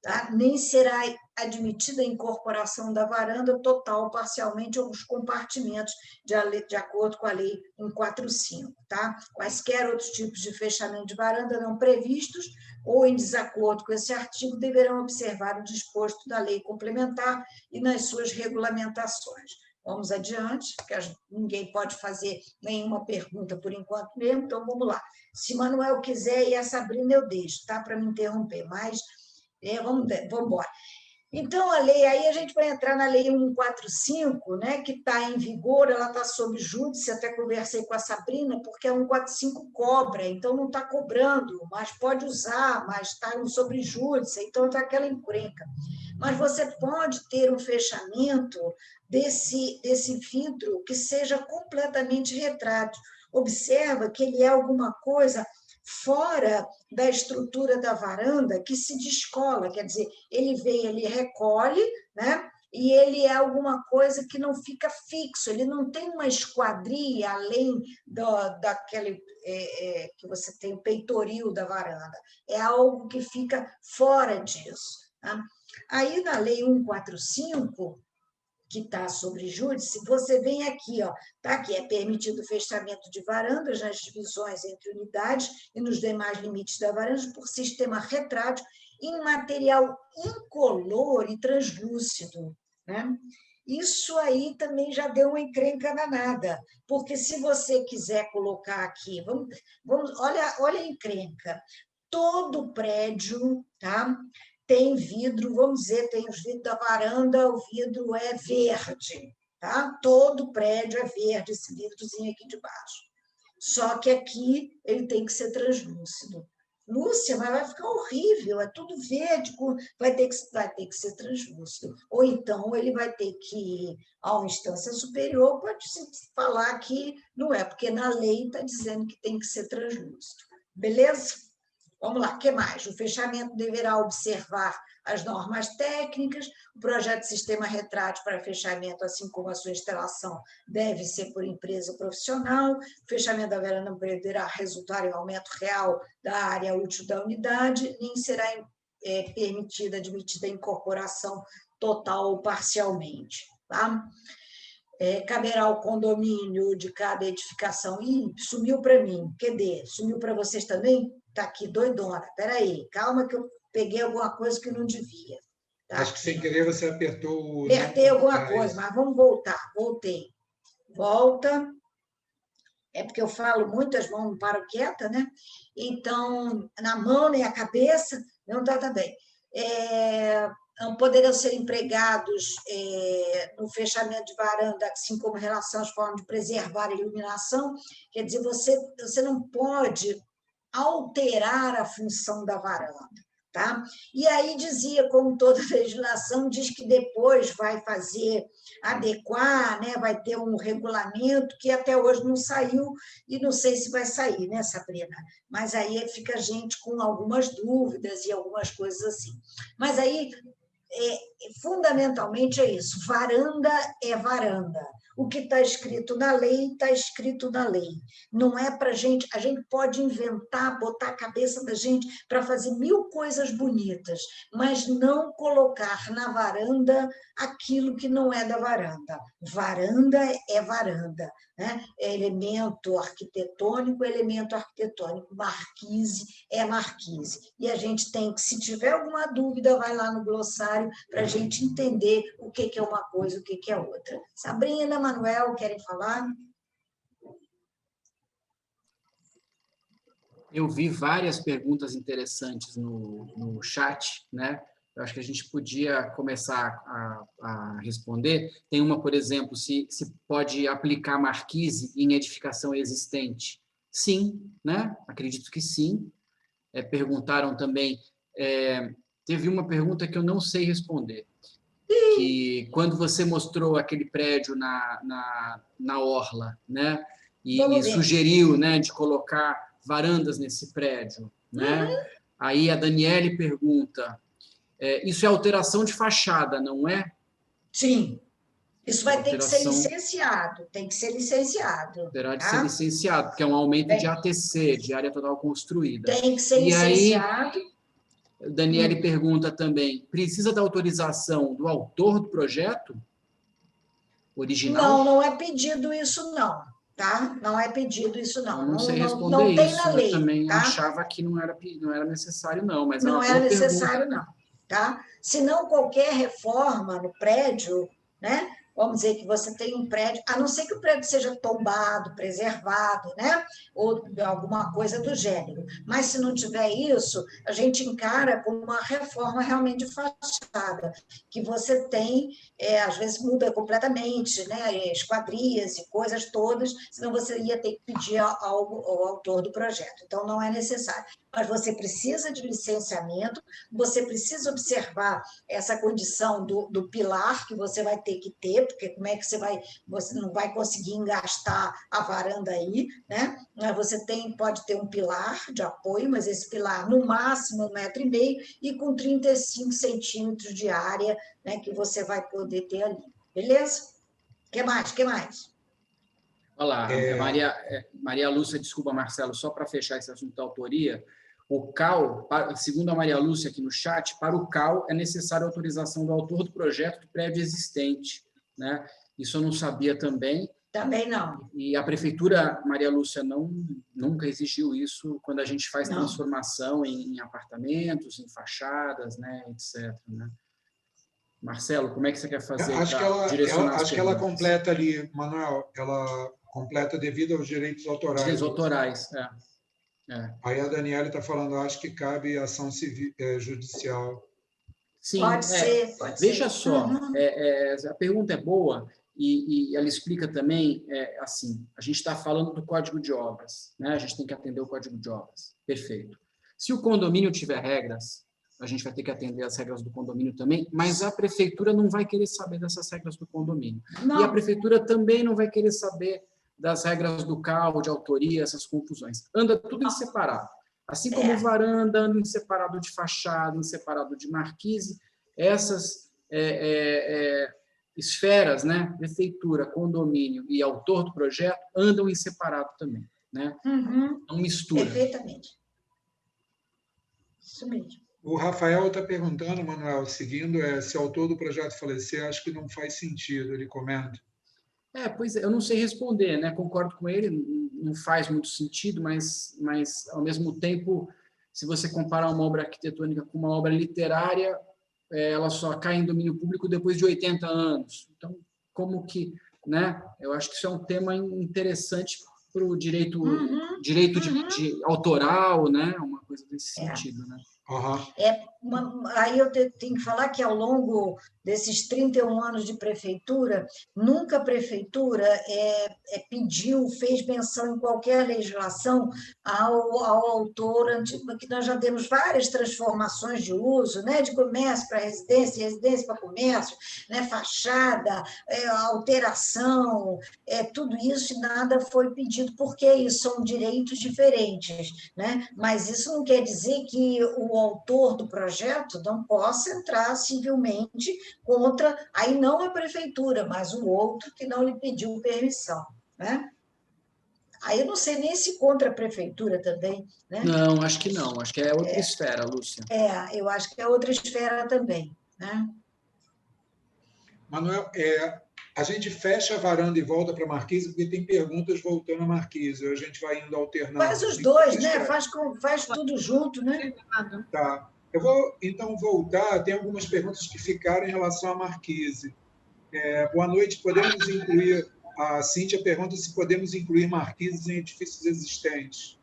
S3: tá? Nem será admitida a incorporação da varanda total, parcialmente, ou os compartimentos, de acordo com a Lei 145, tá? Quaisquer outros tipos de fechamento de varanda não previstos ou em desacordo com esse artigo deverão observar o disposto da lei complementar e nas suas regulamentações. Vamos adiante, porque ninguém pode fazer nenhuma pergunta por enquanto mesmo, então vamos lá. Se Manuel quiser e a Sabrina eu deixo, tá? Para me interromper, mas vamos embora. Então, a lei, aí a gente vai entrar na Lei 145, né, que está em vigor, ela está sob júdice, até conversei com a Sabrina, porque a 145 cobra, então não está cobrando, mas pode usar, mas está sob júdice, então está aquela encrenca. Mas você pode ter um fechamento desse vidro que seja completamente retrátil. Observa que ele é alguma coisa fora da estrutura da varanda que se descola, quer dizer, ele recolhe, né? E ele é alguma coisa que não fica fixo, ele não tem uma esquadria além daquele que você tem o peitoril da varanda, é algo que fica fora disso. Tá? Aí, na Lei 145, que está sobre júdice, você vem aqui, ó, tá aqui, é permitido o fechamento de varandas nas divisões entre unidades e nos demais limites da varanda por sistema retrátil em material incolor e translúcido, né? Isso aí também já deu uma encrenca danada, porque se você quiser colocar aqui, olha a encrenca, todo prédio, tá? Tem vidro, vamos dizer, tem os vidros da varanda, o vidro é verde, tá? Todo prédio é verde, esse vidrozinho aqui de baixo. Só que aqui ele tem que ser translúcido. Lúcia, mas vai ficar horrível, é tudo verde, vai ter que ser translúcido. Ou então ele vai ter que ir a uma instância superior, pode falar que não é, porque na lei está dizendo que tem que ser translúcido. Beleza? Vamos lá, o que mais? O fechamento deverá observar as normas técnicas, o projeto de sistema retrátil para fechamento, assim como a sua instalação, deve ser por empresa profissional, o fechamento da varanda não poderá resultar em aumento real da área útil da unidade, nem será admitida a incorporação total ou parcialmente. Tá? Caberá ao condomínio de cada edificação. Ih, sumiu para mim. Cadê? Sumiu para vocês também? Está aqui, doidona. Espera aí, calma que eu peguei alguma coisa que não devia. Tá
S1: Acho que sem querer você apertou o...
S3: Apertei alguma coisa, mas vamos voltar. Voltei. Volta. É porque eu falo muito, as mãos não param quieta, né? Então, na mão, nem a cabeça, não está também. Não poderão ser empregados no fechamento de varanda, assim como em relação às formas de preservar a iluminação. Quer dizer, você não pode alterar a função da varanda. Tá? E aí dizia, como toda legislação, diz que depois vai fazer, adequar, né? Vai ter um regulamento que até hoje não saiu, e não sei se vai sair, né, Sabrina? Mas aí fica a gente com algumas dúvidas e algumas coisas assim. Mas aí, fundamentalmente é isso, varanda é varanda. O que está escrito na lei, está escrito na lei. Não é para a gente pode inventar, botar a cabeça da gente para fazer 1000 coisas bonitas, mas não colocar na varanda aquilo que não é da varanda. Varanda é varanda, né? É elemento arquitetônico, marquise é marquise. E a gente tem que, se tiver alguma dúvida, vai lá no glossário para a gente entender o que é uma coisa, o que é outra. Sabrina, Manuel, querem falar?
S2: Eu vi várias perguntas interessantes no chat, né? Eu acho que a gente podia começar a responder. Tem uma, por exemplo, se pode aplicar marquise em edificação existente. Sim, né? Acredito que sim. Perguntaram também, teve uma pergunta que eu não sei responder, que quando você mostrou aquele prédio na orla, né? E sugeriu, né, de colocar varandas nesse prédio, né? Aí a Daniele pergunta, isso é alteração de fachada, não é?
S3: Sim. Isso vai ter que ser licenciado, tem que ser licenciado.
S2: Terá de ser licenciado, porque é um aumento de ATC, de área total construída.
S3: Tem que ser licenciado.
S2: Aí, Daniele pergunta também, precisa da autorização do autor do projeto original?
S3: Não é pedido isso, não. Tá? Não é pedido isso, não.
S2: Eu não sei responder
S3: não tem
S2: isso.
S3: na lei.
S2: Eu também
S3: tá?
S2: achava que não era necessário, não. Mas
S3: não era necessário, não. Tá? Se não, qualquer reforma no prédio, né? Vamos dizer que você tem um prédio, a não ser que o prédio seja tombado, preservado, né? Ou alguma coisa do gênero. Mas se não tiver isso, a gente encara como uma reforma realmente de fachada, que você tem, às vezes muda completamente, né? Esquadrias e coisas todas, senão você ia ter que pedir ao autor do projeto. Então, não é necessário. Mas você precisa de licenciamento, você precisa observar essa condição do pilar que você vai ter que ter, porque como é que você não vai conseguir engastar a varanda aí, né? Você pode ter um pilar de apoio, mas esse pilar no máximo 1,5 m e com 35 centímetros de área, né, que você vai poder ter ali. Beleza? O que mais?
S2: Olá, Maria Lúcia, desculpa, Marcelo, só para fechar esse assunto da autoria, o CAL, segundo a Maria Lúcia aqui no chat, para o CAL é necessária a autorização do autor do projeto do prédio existente, né? Isso eu não sabia também.
S3: Também não.
S2: E a prefeitura, Maria Lúcia, nunca exigiu isso quando a gente faz transformação em apartamentos, em fachadas, né, etc. Né? Marcelo, como é que você quer fazer para direcionar
S1: acho que ela completa ali, Manuel, ela completa devido aos direitos autorais.
S2: Direitos autorais,
S1: Aí a Daniela está falando, acho que cabe ação civil, judicial.
S2: Sim,
S3: pode ser.
S2: Veja só, a pergunta é boa e ela explica também, assim, a gente está falando do Código de Obras, né? A gente tem que atender o Código de Obras, perfeito. Se o condomínio tiver regras, a gente vai ter que atender as regras do condomínio também, mas a prefeitura não vai querer saber dessas regras do condomínio. Não. E a prefeitura também não vai querer saber das regras do CAL, de autoria, essas confusões. Anda tudo em separado. Assim como varanda, anda em separado de fachada, em separado de marquise, essas esferas, né, prefeitura, condomínio e autor do projeto, andam em separado também. Né? Não mistura.
S3: Perfeitamente. Isso mesmo.
S1: O Rafael está perguntando, Manuel, seguindo, se o autor do projeto falecer, acho que não faz sentido, ele comenta.
S2: Pois é, eu não sei responder, né? Concordo com ele, não faz muito sentido, mas ao mesmo tempo, se você comparar uma obra arquitetônica com uma obra literária, ela só cai em domínio público depois de 80 anos. Então, como que, né? Eu acho que isso é um tema interessante para o direito de autoral, né? Uma coisa desse sentido, né?
S3: Aí eu tenho que falar que ao longo desses 31 anos de prefeitura, nunca a prefeitura fez menção em qualquer legislação ao autor, que nós já demos várias transformações de uso, né, de comércio para residência, residência para comércio, né, fachada, alteração, tudo isso e nada foi pedido, porque isso são direitos diferentes, né? Mas isso não quer dizer que o autor do projeto não possa entrar civilmente contra, aí não a prefeitura, mas o outro que não lhe pediu permissão, né? Aí eu não sei nem se contra a prefeitura também, né?
S2: Não, acho que não, acho que é outra esfera, Lúcia.
S3: Eu acho que é outra esfera também, né?
S1: Manuel, a gente fecha a varanda e volta para a marquise, porque tem perguntas voltando à marquise, a gente vai indo alternando.
S3: Faz os dois, né? Faz tudo junto, né?
S1: Tá. Eu vou, então, voltar. Tem algumas perguntas que ficaram em relação à marquise. Boa noite. Podemos incluir... A Cíntia pergunta se podemos incluir marquises em edifícios existentes.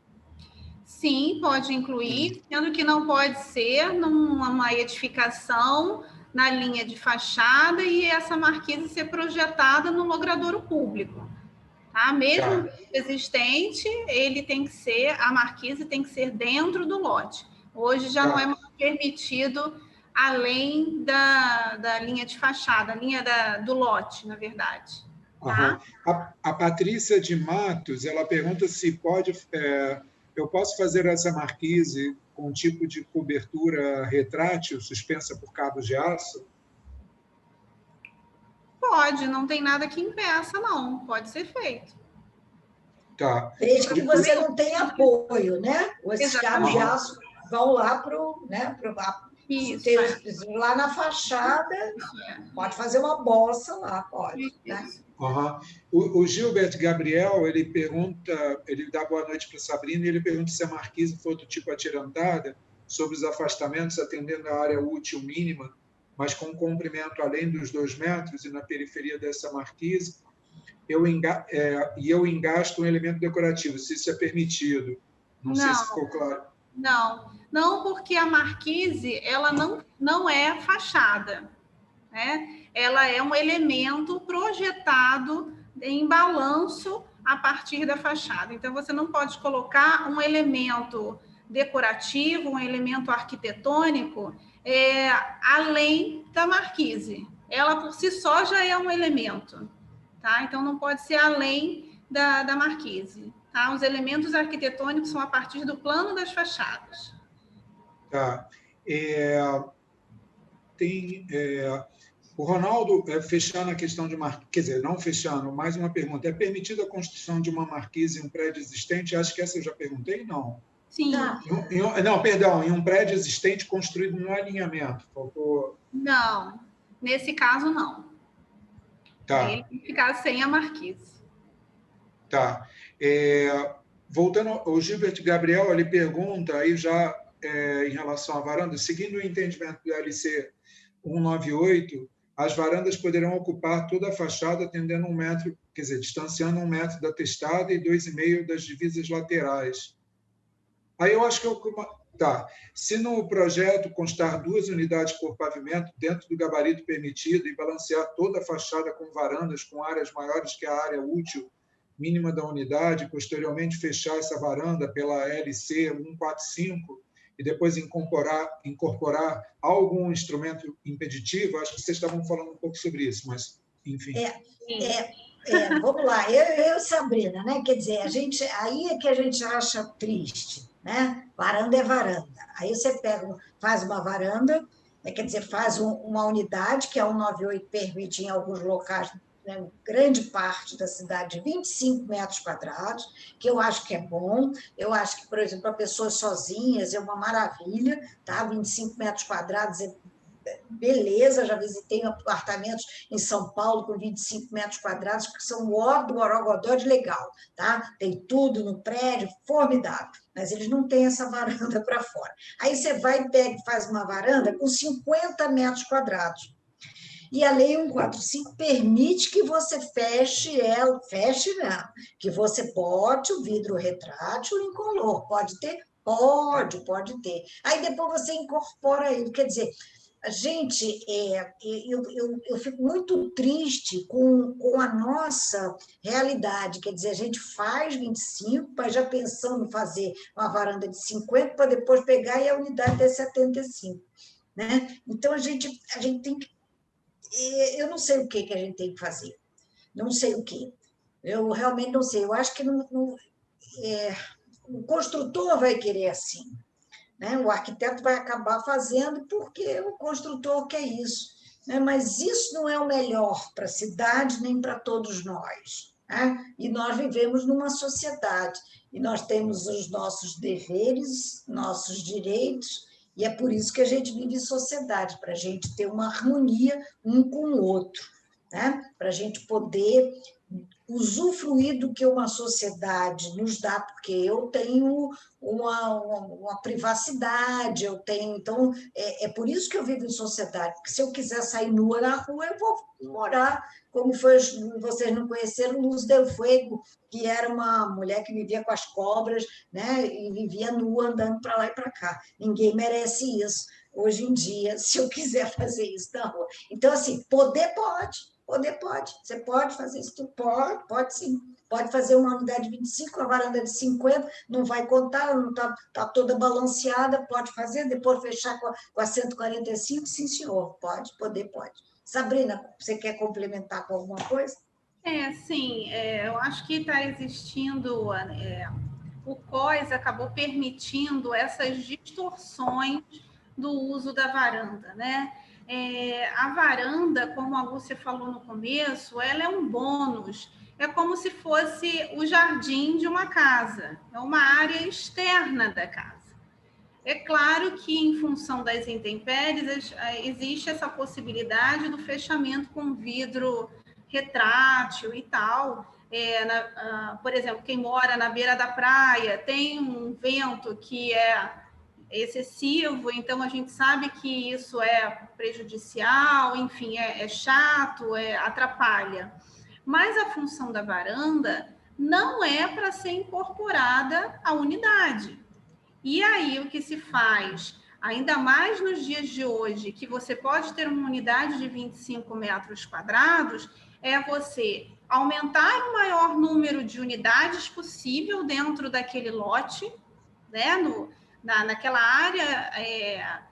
S4: Sim, pode incluir, sendo que não pode ser numa edificação na linha de fachada e essa marquise ser projetada no logradouro público. Tá? Mesmo existente, a marquise tem que ser dentro do lote. Hoje já não é mais permitido além da linha de fachada, a linha do lote, na verdade. Tá?
S1: A Patrícia de Matos, ela pergunta se eu posso fazer essa marquise com um tipo de cobertura retrátil, suspensa por cabos de aço?
S4: Pode, não tem nada que impeça, não. Pode ser feito.
S1: Tá.
S3: Desde que você não tenha apoio, né? Esses cabos de aço vão lá para o... Né, lá na fachada, pode fazer uma bossa lá, pode. Né?
S1: O Gilbert Gabriel, ele dá boa noite para a Sabrina, e ele pergunta se a marquise for do tipo atirantada, sobre os afastamentos, atendendo a área útil mínima, mas com comprimento além dos 2 metros e na periferia dessa marquise, eu engasto um elemento decorativo, se isso é permitido. Não sei se ficou claro.
S4: Não, porque a marquise ela não é fachada, né? Ela é um elemento projetado em balanço a partir da fachada. Então, você não pode colocar um elemento decorativo, um elemento arquitetônico além da marquise. Ela, por si só, já é um elemento. Tá? Então, não pode ser além da marquise. Tá? Os elementos arquitetônicos são a partir do plano das fachadas.
S1: Tá. O Ronaldo, fechando a questão de marquise, quer dizer, não fechando, mais uma pergunta. É permitida a construção de uma marquise em um prédio existente? Acho que essa eu já perguntei, não.
S4: Sim.
S1: Não, perdão, em um prédio existente construído no alinhamento. Faltou...
S4: Não, nesse caso, não.
S1: Tá.
S4: Ele tem que ficar sem a marquise.
S1: Tá. Voltando ao Gilbert Gabriel, ele pergunta, aí já em relação à varanda, seguindo o entendimento do LC 198, as varandas poderão ocupar toda a fachada, atendendo 1 metro, quer dizer, distanciando 1 metro da testada e 2,5 das divisas laterais. Aí eu acho que tá. Se no projeto constar 2 unidades por pavimento dentro do gabarito permitido e balancear toda a fachada com varandas com áreas maiores que a área útil mínima da unidade, posteriormente fechar essa varanda pela LC 145 e depois incorporar algum instrumento impeditivo, acho que vocês estavam falando um pouco sobre isso, mas, enfim.
S3: Vamos lá, Sabrina, né? Quer dizer, aí é que a gente acha triste, né? Varanda é varanda. Aí você faz uma varanda, quer dizer, faz uma unidade, que a 198 permite em alguns locais, né, grande parte da cidade, 25 metros quadrados, que eu acho que é bom. Eu acho que, por exemplo, para pessoas sozinhas é uma maravilha, tá? 25 metros quadrados é beleza, já visitei apartamentos em São Paulo com 25 metros quadrados, que são ó do borogodó de legal, tá? Tem tudo no prédio, formidável, mas eles não têm essa varanda para fora. Aí você vai e faz uma varanda com 50 metros quadrados. E a Lei 145 permite que você feche não, que você bote o vidro retrátil incolor. Pode ter? Pode ter. Aí depois você incorpora ele. Quer dizer, gente, eu fico muito triste com a nossa realidade. Quer dizer, a gente faz 25, mas já pensando em fazer uma varanda de 50 para depois pegar e a unidade ter 75. Né? Então, a gente tem que... Eu não sei o que a gente tem que fazer. Não sei o que. Eu realmente não sei. Eu acho que o construtor vai querer assim. Né? O arquiteto vai acabar fazendo porque o construtor quer isso. Né? Mas isso não é o melhor para a cidade nem para todos nós. Né? E nós vivemos numa sociedade e nós temos os nossos deveres, nossos direitos, e é por isso que a gente vive em sociedade, para a gente ter uma harmonia um com o outro, né? Para a gente poder usufruir do que uma sociedade nos dá, porque eu tenho uma privacidade, eu tenho. Então, é por isso que eu vivo em sociedade, porque se eu quiser sair nua na rua, eu vou morar, como foi, vocês não conheceram, Luz del Fuego, que era uma mulher que vivia com as cobras, né, e vivia nua andando para lá e para cá. Ninguém merece isso hoje em dia, se eu quiser fazer isso na rua. Então, assim, poder pode. Poder pode. Você pode fazer isso? Pode sim. Pode fazer uma unidade de 25, uma varanda de 50, não vai contar, não tá toda balanceada, pode fazer, depois fechar com a 145, sim, senhor, poder pode. Sabrina, você quer complementar com alguma coisa?
S4: Sim, eu acho que está existindo, o COS acabou permitindo essas distorções do uso da varanda, né? A varanda, como a Lúcia falou no começo, ela é um bônus, é como se fosse o jardim de uma casa, é uma área externa da casa. É claro que, em função das intempéries, existe essa possibilidade do fechamento com vidro retrátil e tal. Por exemplo, quem mora na beira da praia tem um vento que é excessivo, então a gente sabe que isso é prejudicial, enfim, é chato, atrapalha. Mas a função da varanda não é para ser incorporada à unidade. E aí o que se faz, ainda mais nos dias de hoje, que você pode ter uma unidade de 25 metros quadrados, é você aumentar o maior número de unidades possível dentro daquele lote, né, naquela área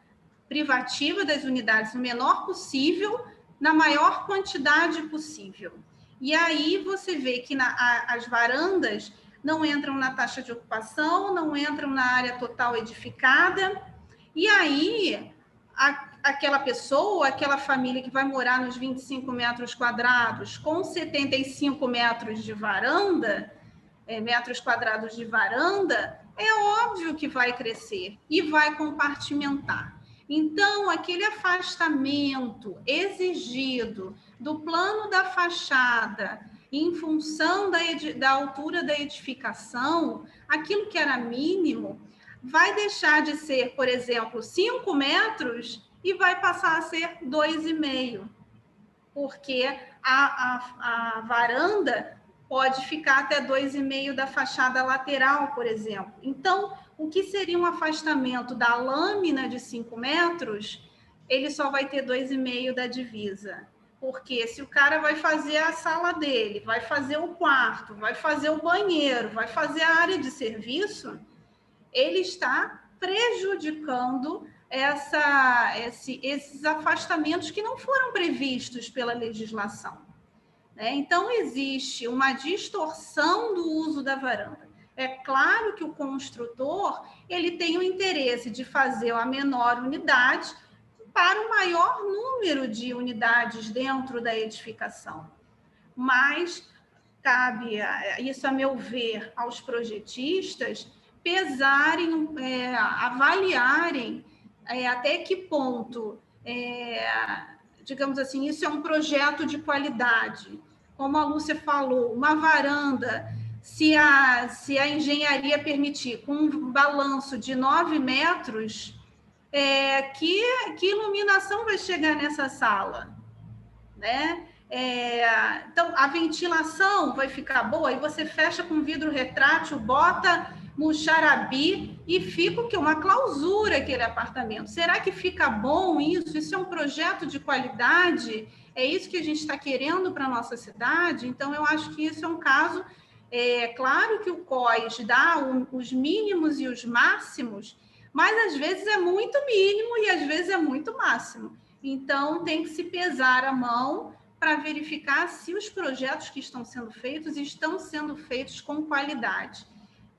S4: privativa das unidades, o menor possível, na maior quantidade possível. E aí você vê que as varandas não entram na taxa de ocupação, não entram na área total edificada, e aí aquela pessoa, aquela família que vai morar nos 25 metros quadrados com 75 metros de varanda, metros quadrados de varanda, é óbvio que vai crescer e vai compartimentar. Então, aquele afastamento exigido do plano da fachada em função da altura da edificação, aquilo que era mínimo, vai deixar de ser, por exemplo, 5 metros e vai passar a ser 2,5, porque a varanda pode ficar até 2,5 da fachada lateral, por exemplo. Então, o que seria um afastamento da lâmina de 5 metros, ele só vai ter 2,5 da divisa. Porque se o cara vai fazer a sala dele, vai fazer o quarto, vai fazer o banheiro, vai fazer a área de serviço, ele está prejudicando esses afastamentos que não foram previstos pela legislação. Então, existe uma distorção do uso da varanda. É claro que o construtor ele tem o interesse de fazer a menor unidade para o maior número de unidades dentro da edificação. Mas cabe, isso a meu ver, aos projetistas pesarem, avaliarem até que ponto, digamos assim, isso é um projeto de qualidade. Como a Lúcia falou, uma varanda, se a engenharia permitir, com um balanço de 9 metros, que iluminação vai chegar nessa sala? Né? Então, a ventilação vai ficar boa, aí você fecha com vidro retrátil, bota muxarabi e fica o quê? Uma clausura aquele apartamento. Será que fica bom isso? Isso é um projeto de qualidade? É isso que a gente está querendo para a nossa cidade? Então, eu acho que isso é um caso... claro que o COS dá os mínimos e os máximos, mas às vezes é muito mínimo e às vezes é muito máximo. Então, tem que se pesar a mão para verificar se os projetos que estão sendo feitos com qualidade.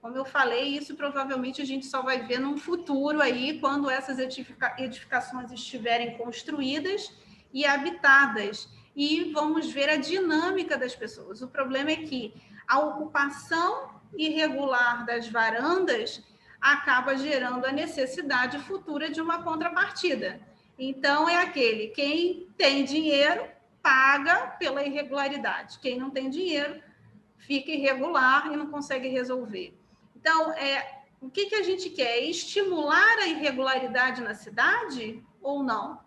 S4: Como eu falei, isso provavelmente a gente só vai ver num futuro aí, quando essas edificações estiverem construídas e habitadas. E vamos ver a dinâmica das pessoas. O problema é que a ocupação irregular das varandas acaba gerando a necessidade futura de uma contrapartida. Então, quem tem dinheiro paga pela irregularidade. Quem não tem dinheiro fica irregular e não consegue resolver. Então, o que a gente quer? Estimular a irregularidade na cidade ou não?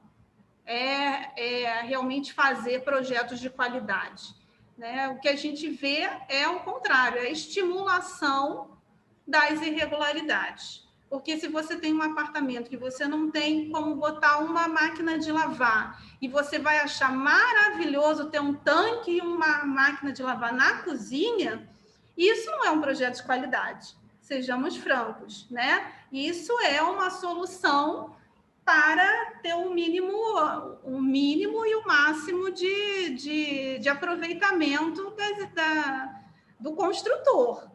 S4: Realmente fazer projetos de qualidade, né? O que a gente vê é o contrário, é a estimulação das irregularidades. Porque se você tem um apartamento que você não tem como botar uma máquina de lavar e você vai achar maravilhoso ter um tanque e uma máquina de lavar na cozinha, isso não é um projeto de qualidade, sejamos francos, né? Isso é uma solução para ter um mínimo e o máximo de aproveitamento do construtor.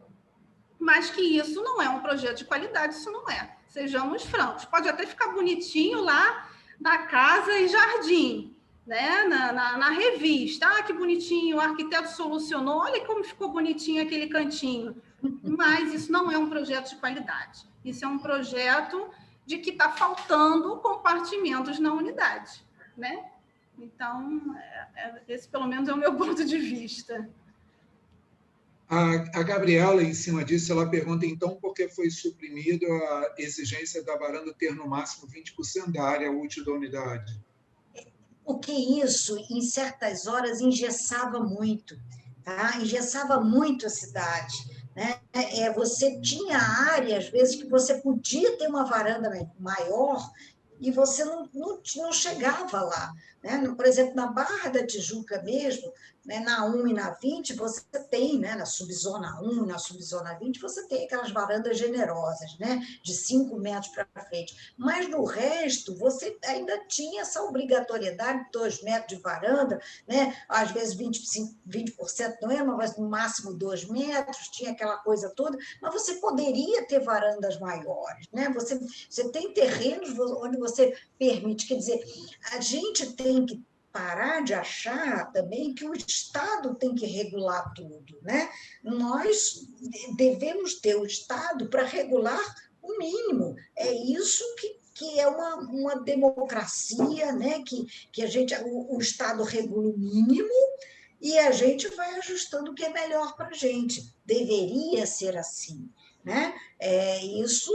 S4: Mas que isso não é um projeto de qualidade, isso não é. Sejamos francos. Pode até ficar bonitinho lá na Casa e Jardim, né? na revista. Ah, que bonitinho, o arquiteto solucionou, olha como ficou bonitinho aquele cantinho. Mas isso não é um projeto de qualidade. Isso é um projeto de que está faltando compartimentos na unidade, né? Então, esse pelo menos é o meu ponto de vista.
S1: A Gabriela, em cima disso, ela pergunta, então, por que foi suprimido a exigência da varanda ter, no máximo, 20% da área útil da unidade?
S3: Porque isso, em certas horas, engessava muito, tá? Engessava muito a cidade, né? Você tinha área, às vezes, que você podia ter uma varanda maior e você não chegava lá, né? Por exemplo, na Barra da Tijuca mesmo, né, na 1 e na 20, você tem, né, na subzona 1 e na subzona 20, você tem aquelas varandas generosas, né, de 5 metros para frente. Mas no resto, você ainda tinha essa obrigatoriedade de 2 metros de varanda, né, às vezes 20% não é, mas no máximo 2 metros, tinha aquela coisa toda, mas você poderia ter varandas maiores, né? Você tem terrenos onde você permite, quer dizer, a gente tem que parar de achar também que o Estado tem que regular tudo, né? Nós devemos ter o Estado para regular o mínimo. É isso que é uma democracia, né? Que o Estado regula o mínimo e a gente vai ajustando o que é melhor para a gente. Deveria ser assim, né? Isso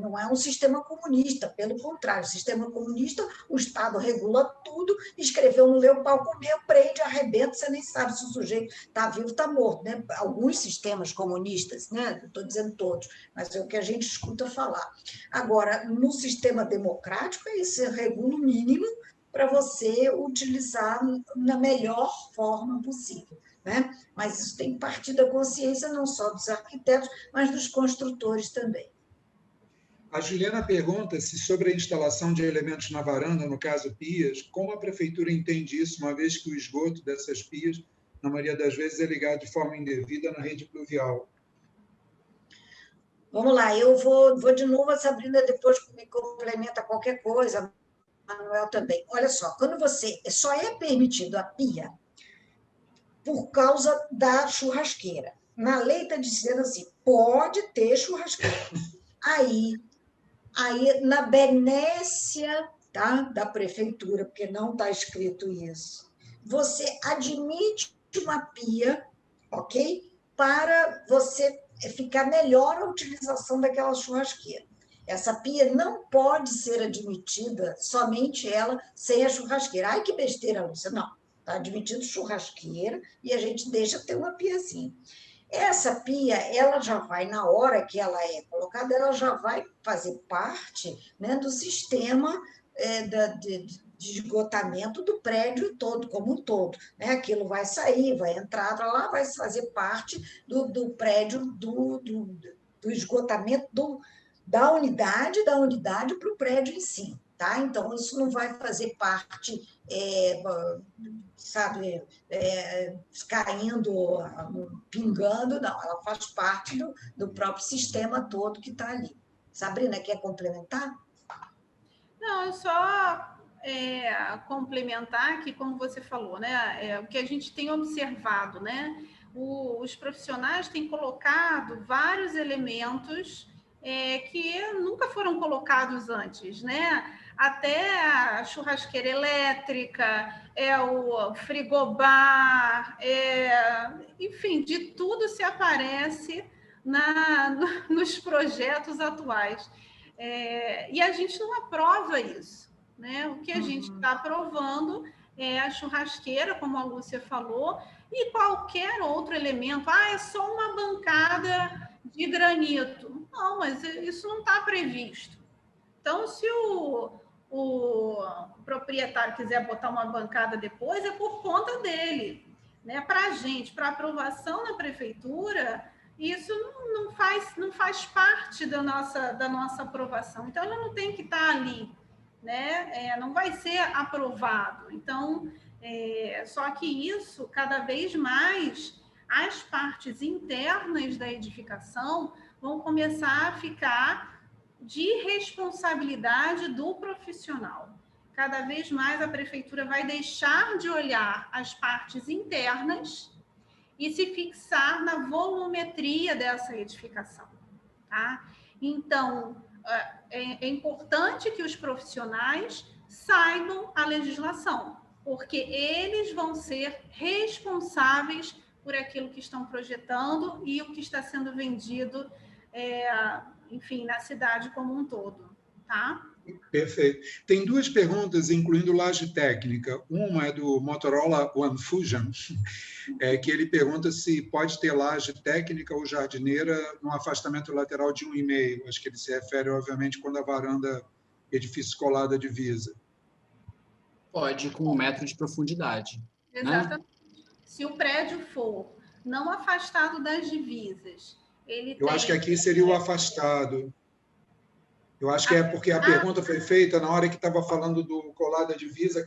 S3: não é um sistema comunista, pelo contrário, o sistema comunista, o Estado regula tudo, escreveu, não leu, o pau comeu, prende, arrebenta, você nem sabe se o sujeito está vivo ou está morto, né? Alguns sistemas comunistas, né? Não estou dizendo todos, mas é o que a gente escuta falar. Agora, no sistema democrático, isso regula o mínimo para você utilizar na melhor forma possível, né? Mas isso tem que partir da consciência não só dos arquitetos, mas dos construtores também.
S1: A Juliana pergunta se sobre a instalação de elementos na varanda, no caso pias, como a prefeitura entende isso, uma vez que o esgoto dessas pias, na maioria das vezes, é ligado de forma indevida na rede pluvial.
S3: Vamos lá, eu vou de novo, a Sabrina depois me complementa qualquer coisa, Manuel também. Olha só, quando você só é permitido a pia por causa da churrasqueira. Na lei está dizendo assim, pode ter churrasqueira. Aí na benécia, tá, da prefeitura, porque não está escrito isso, você admite uma pia, ok? Para você ficar melhor a utilização daquela churrasqueira. Essa pia não pode ser admitida, somente ela, sem a churrasqueira. Ai, que besteira, Lúcia. Não, está admitido churrasqueira e a gente deixa ter uma piazinha. Essa pia, ela já vai, na hora que ela é colocada, ela já vai fazer parte, né, do sistema de esgotamento do prédio todo, como um todo. Né? Aquilo vai sair, vai entrar para lá, vai fazer parte do prédio, do esgotamento da unidade para o prédio em si. Tá? Então, isso não vai fazer parte, sabe, caindo, pingando, não. Ela faz parte do próprio sistema todo que está ali. Sabrina, quer complementar?
S4: Não, eu só complementar que, como você falou, né, o que a gente tem observado, né, os profissionais têm colocado vários elementos que nunca foram colocados antes, né? até a churrasqueira elétrica, o frigobar, enfim, de tudo se aparece nos projetos atuais. E a gente não aprova isso, né? O que a gente está aprovando é a churrasqueira, como a Lúcia falou, e qualquer outro elemento. É só uma bancada de granito. Não, mas isso não está previsto. Então, se o proprietário quiser botar uma bancada depois, é por conta dele. Né? Para a gente, para aprovação na prefeitura, isso não faz parte da nossa aprovação. Então, ela não tem que estar ali, né? Não vai ser aprovado. Então, só que isso, cada vez mais, as partes internas da edificação vão começar a ficar de responsabilidade do profissional. Cada vez mais a prefeitura vai deixar de olhar as partes internas e se fixar na volumetria dessa edificação. Tá? Então, é importante que os profissionais saibam a legislação, porque eles vão ser responsáveis por aquilo que estão projetando e o que está sendo vendido, enfim, na cidade como um todo. Tá?
S1: Perfeito. Tem duas perguntas, incluindo laje técnica. Uma é do Motorola One Fusion, que ele pergunta se pode ter laje técnica ou jardineira no afastamento lateral de 1,5. Acho que ele se refere, obviamente, quando a varanda edifício colada divisa.
S2: Pode, com 1 metro de profundidade.
S4: Exatamente.
S2: Né?
S4: Se o prédio for não afastado das divisas,
S1: Eu acho que aqui seria o afastado. Eu acho que é porque a pergunta foi feita na hora que estava falando do colar da divisa,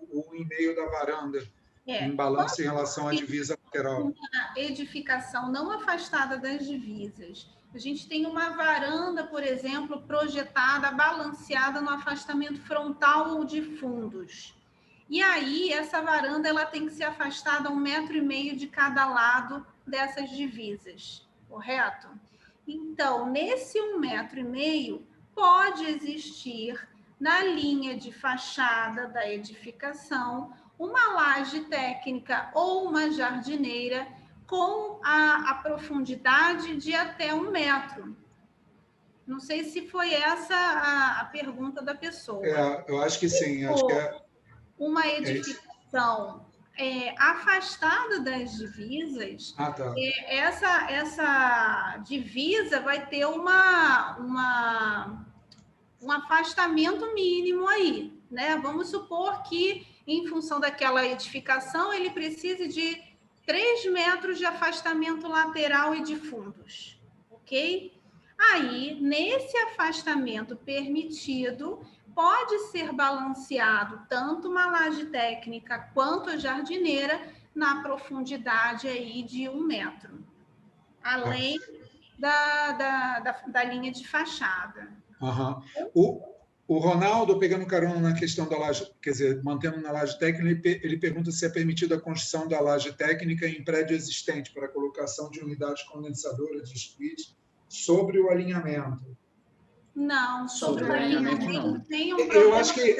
S1: o 1,5 da varanda, em balanço em relação à divisa lateral.
S4: Uma edificação não afastada das divisas. A gente tem uma varanda, por exemplo, projetada, balanceada no afastamento frontal ou de fundos. E aí, essa varanda ela tem que ser afastada 1,5 metro de cada lado dessas divisas, correto? Então, nesse 1,5 metro, pode existir, na linha de fachada da edificação, uma laje técnica ou uma jardineira com a profundidade de até 1 metro. Não sei se foi essa a pergunta da pessoa.
S1: Eu acho que sim. Acho que
S4: uma edificação afastada das divisas,
S1: tá.
S4: Essa divisa vai ter um afastamento mínimo aí, né? Vamos supor que, em função daquela edificação, ele precise de 3 metros de afastamento lateral e de fundos, ok? Aí, nesse afastamento permitido, pode ser balanceado tanto uma laje técnica quanto a jardineira na profundidade aí de 1 metro, além da linha de fachada.
S1: O Ronaldo, pegando carona na questão da laje, quer dizer, mantendo na laje técnica, ele pergunta se é permitida a construção da laje técnica em prédio existente para a colocação de unidades condensadoras de split sobre o alinhamento.
S4: Não, sobre o alinhamento não. Tem um
S1: eu acho que,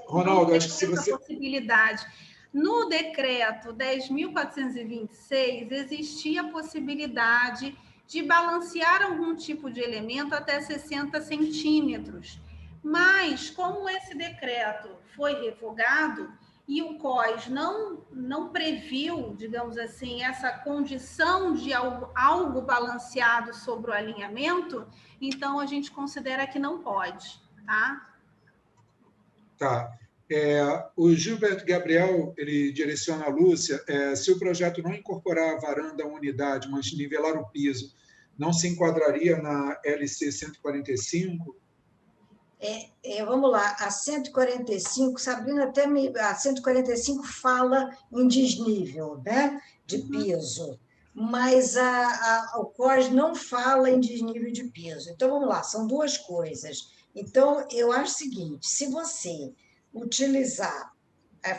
S1: Ronaldo, acho que se você...
S4: possibilidade. No decreto 10.426, existia a possibilidade de balancear algum tipo de elemento até 60 centímetros. Mas, como esse decreto foi revogado e o COS não previu, digamos assim, essa condição de algo balanceado sobre o alinhamento, então a gente considera que não pode, tá?
S1: Tá. O Gilberto Gabriel, ele direciona a Lúcia, se o projeto não incorporar a varanda à unidade, mas nivelar o piso, não se enquadraria na LC 145?
S3: Vamos lá, a 145, Sabrina a 145 fala em desnível, né, de piso, mas o COS não fala em desnível de piso. Então, vamos lá, são duas coisas. Então, eu acho o seguinte, se você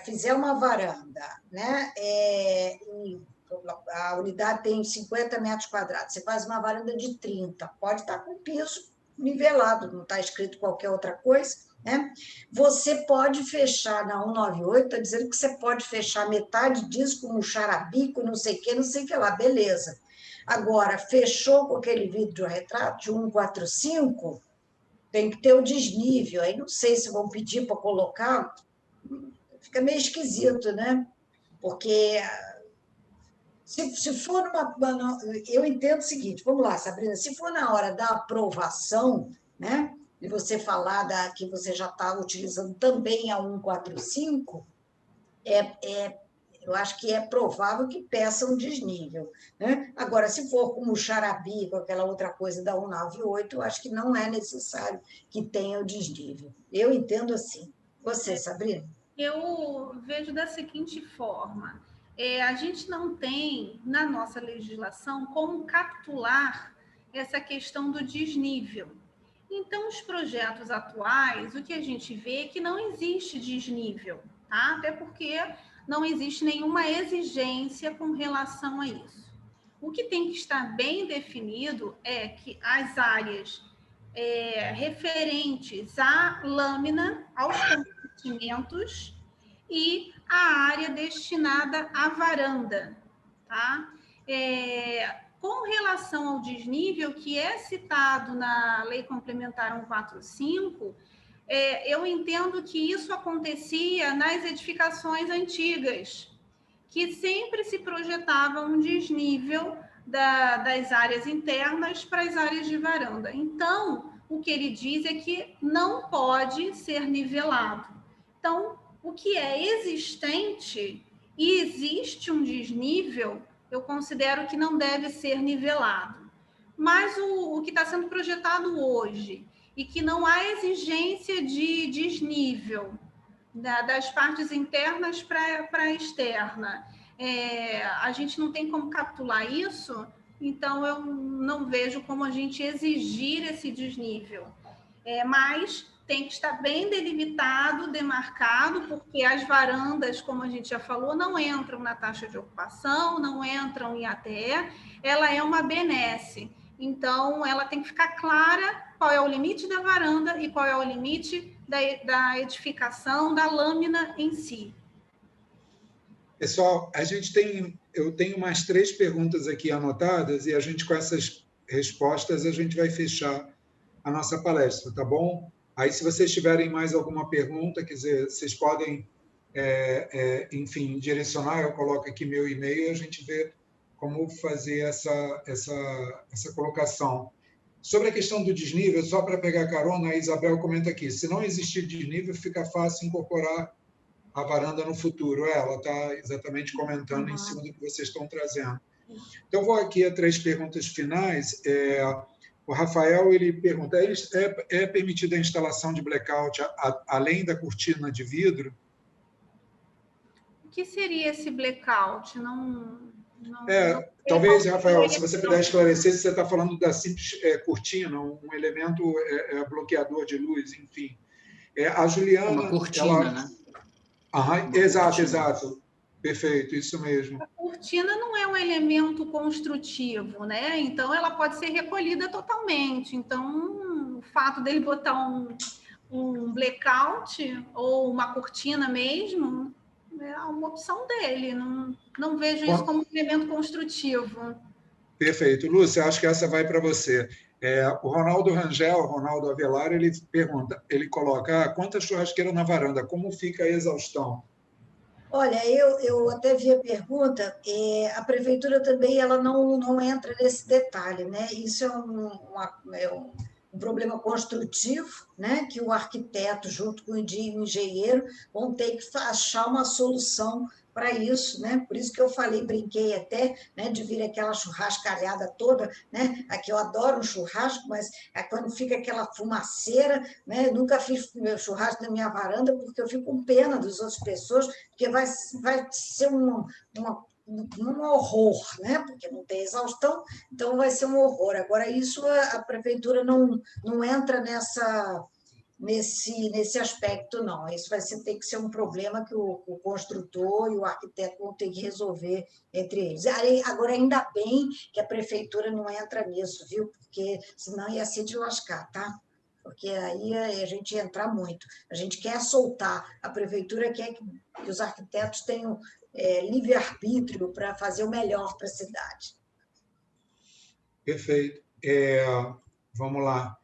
S3: fizer uma varanda, né, a unidade tem 50 metros quadrados, você faz uma varanda de 30, pode estar com piso nivelado, não está escrito qualquer outra coisa, né? Você pode fechar na 198, está dizendo que você pode fechar metade disso com um charabico, não sei o que lá, beleza. Agora, fechou com aquele vidro de retrato de 145, tem que ter o desnível. Aí não sei se vão pedir para colocar, fica meio esquisito, né? Porque se for eu entendo o seguinte, vamos lá, Sabrina, se for na hora da aprovação, né? E você falar que você já está utilizando também a 145, eu acho que é provável que peça um desnível, né? Agora, se for como o Xarabi, com aquela outra coisa da 198, eu acho que não é necessário que tenha o desnível. Eu entendo assim. Você, Sabrina?
S4: Eu vejo da seguinte forma: a gente não tem, na nossa legislação, como capitular essa questão do desnível. Então, os projetos atuais, o que a gente vê é que não existe desnível, tá? Até porque não existe nenhuma exigência com relação a isso. O que tem que estar bem definido é que as áreas referentes à lâmina, aos compartimentos e a área destinada à varanda, tá? Com relação ao desnível, que é citado na Lei Complementar 145, eu entendo que isso acontecia nas edificações antigas, que sempre se projetava um desnível das áreas internas para as áreas de varanda. Então, o que ele diz é que não pode ser nivelado. Então, o que é existente e existe um desnível, eu considero que não deve ser nivelado. Mas o que está sendo projetado hoje e que não há exigência de desnível das partes internas para a externa, a gente não tem como capitular isso, então eu não vejo como a gente exigir esse desnível. Mas tem que estar bem delimitado, demarcado, porque as varandas, como a gente já falou, não entram na taxa de ocupação, não entram em ATE, ela é uma benesse. Então, ela tem que ficar clara qual é o limite da varanda e qual é o limite da edificação, da lâmina em si.
S1: Pessoal, eu tenho mais 3 perguntas aqui anotadas e a gente, com essas respostas, a gente vai fechar a nossa palestra, tá bom? Aí, se vocês tiverem mais alguma pergunta, quer dizer, vocês podem, enfim, direcionar, eu coloco aqui meu e-mail e a gente vê como fazer essa colocação. Sobre a questão do desnível, só para pegar carona, a Isabel comenta aqui, se não existir desnível, fica fácil incorporar a varanda no futuro. Ela está exatamente comentando em cima do que vocês estão trazendo. Então, vou aqui a 3 perguntas finais. O Rafael, ele pergunta, é permitida a instalação de blackout além da cortina de vidro?
S4: O que seria esse blackout?
S1: Talvez, Rafael, se você puder esclarecer, se você está falando da simples cortina, um elemento bloqueador de luz, enfim. A Juliana...
S2: Uma cortina, né?
S1: Exato. Perfeito, isso mesmo.
S4: A cortina não é um elemento construtivo, né? Então, ela pode ser recolhida totalmente. Então, o fato dele botar um blackout ou uma cortina mesmo é uma opção dele. Não vejo isso como um elemento construtivo.
S1: Perfeito. Lúcia, acho que essa vai para você. O Ronaldo Rangel, Ronaldo Avelar, ele pergunta, ele coloca, quantas churrasqueiras na varanda? Como fica a exaustão?
S3: Olha, eu até vi a pergunta, a prefeitura também ela não entra nesse detalhe, né? Isso é um problema construtivo, né? Que o arquiteto, junto com o engenheiro, vão ter que achar uma solução para isso, né? Por isso que eu falei, brinquei até, né, de vir aquela churrascalhada toda, né? Aqui eu adoro um churrasco, mas quando fica aquela fumaceira, né? Eu nunca fiz meu churrasco na minha varanda porque eu fico com pena das outras pessoas, porque vai ser um horror, né? Porque não tem exaustão, então vai ser um horror. Agora, isso a prefeitura não entra nesse aspecto, não. Isso ter que ser um problema que o construtor e o arquiteto vão ter que resolver entre eles. Agora, ainda bem que a prefeitura não entra nisso, viu? Porque senão ia ser de lascar, tá? porque aí a gente ia entrar muito. A gente quer soltar, a prefeitura quer que os arquitetos tenham livre-arbítrio para fazer o melhor para a cidade.
S1: Perfeito. Vamos lá.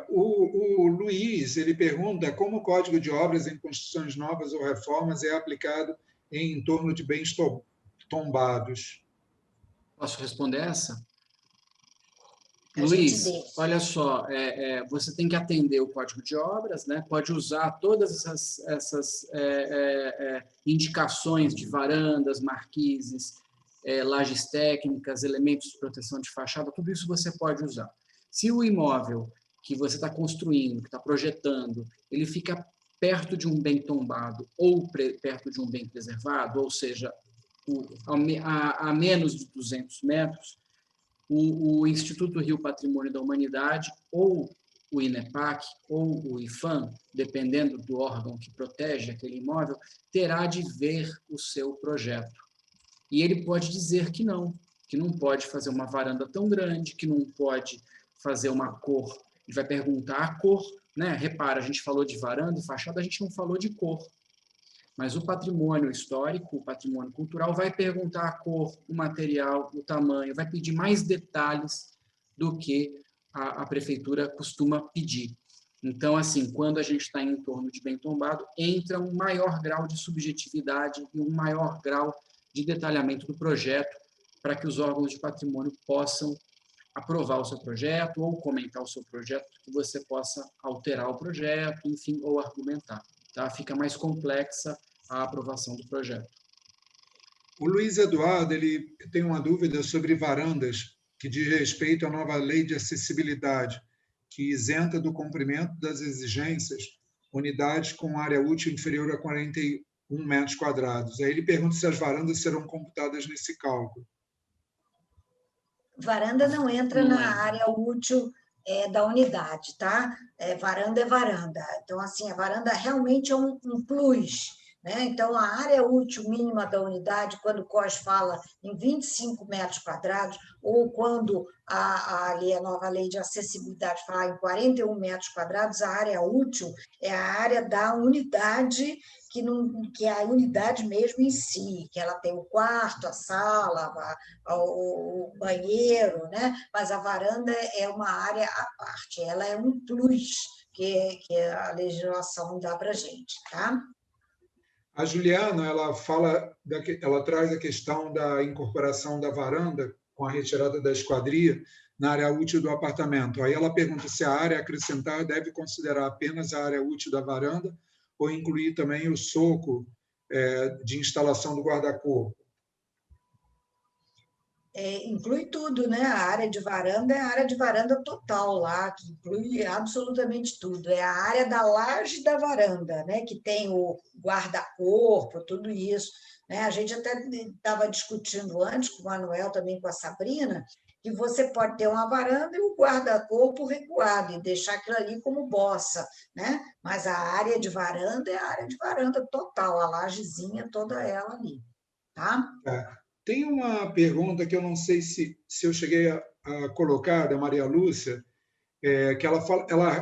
S1: O Luiz, ele pergunta como o Código de Obras em construções novas ou reformas é aplicado em entorno de bens tombados.
S2: Posso responder essa?
S3: A
S2: Luiz,
S3: gente deixa.
S2: olha só, você tem que atender o Código de Obras, né? Pode usar todas essas indicações de varandas, marquises, lajes técnicas, elementos de proteção de fachada, tudo isso você pode usar. Se o imóvel que você está construindo, que está projetando, ele fica perto de um bem tombado ou perto de um bem preservado, ou seja, a menos de 200 metros, o Instituto Rio Patrimônio da Humanidade, ou o INEPAC, ou o IFAM, dependendo do órgão que protege aquele imóvel, terá de ver o seu projeto. E ele pode dizer que não pode fazer uma varanda tão grande, que não pode fazer uma cor. Ele vai perguntar a cor, né? Repara, a gente falou de varanda e fachada, a gente não falou de cor. Mas o patrimônio histórico, o patrimônio cultural, vai perguntar a cor, o material, o tamanho, vai pedir mais detalhes do que a prefeitura costuma pedir. Então, assim, quando a gente está em torno de bem tombado, entra um maior grau de subjetividade e um maior grau de detalhamento do projeto para que os órgãos de patrimônio possam aprovar o seu projeto ou comentar o seu projeto, que você possa alterar o projeto, enfim, ou argumentar. Tá? Fica mais complexa a aprovação do projeto.
S1: O Luiz Eduardo, ele tem uma dúvida sobre varandas, que diz respeito à nova lei de acessibilidade, que isenta do cumprimento das exigências unidades com área útil inferior a 41 metros quadrados. Aí ele pergunta se as varandas serão computadas nesse cálculo.
S3: Varanda não entra na área útil da unidade, tá? Varanda é varanda. Então, assim, a varanda realmente é um plus, né? Então, a área útil mínima da unidade, quando o COS fala em 25 metros quadrados, ou quando ali a nova lei de acessibilidade fala em 41 metros quadrados, a área útil é a área da unidade, que é a unidade mesmo em si, que ela tem o quarto, a sala, o banheiro, né? Mas a varanda é uma área à parte, ela é um plus que a legislação dá para a gente, tá?
S1: A Juliana, ela traz a questão da incorporação da varanda com a retirada da esquadria na área útil do apartamento. Aí ela pergunta se a área acrescentada deve considerar apenas a área útil da varanda ou incluir também o soco de instalação do guarda-corpo.
S3: Inclui tudo, né? A área de varanda é a área de varanda total lá, que inclui absolutamente tudo. É a área da laje da varanda, né? Que tem o guarda-corpo, tudo isso, né? A gente até estava discutindo antes com o Manuel, também com a Sabrina, que você pode ter uma varanda e o guarda-corpo recuado e deixar aquilo ali como bossa, né? Mas a área de varanda é a área de varanda total, a lajezinha toda ela ali, tá?
S1: Tem uma pergunta que eu não sei se eu cheguei a colocar, da Maria Lúcia, que ela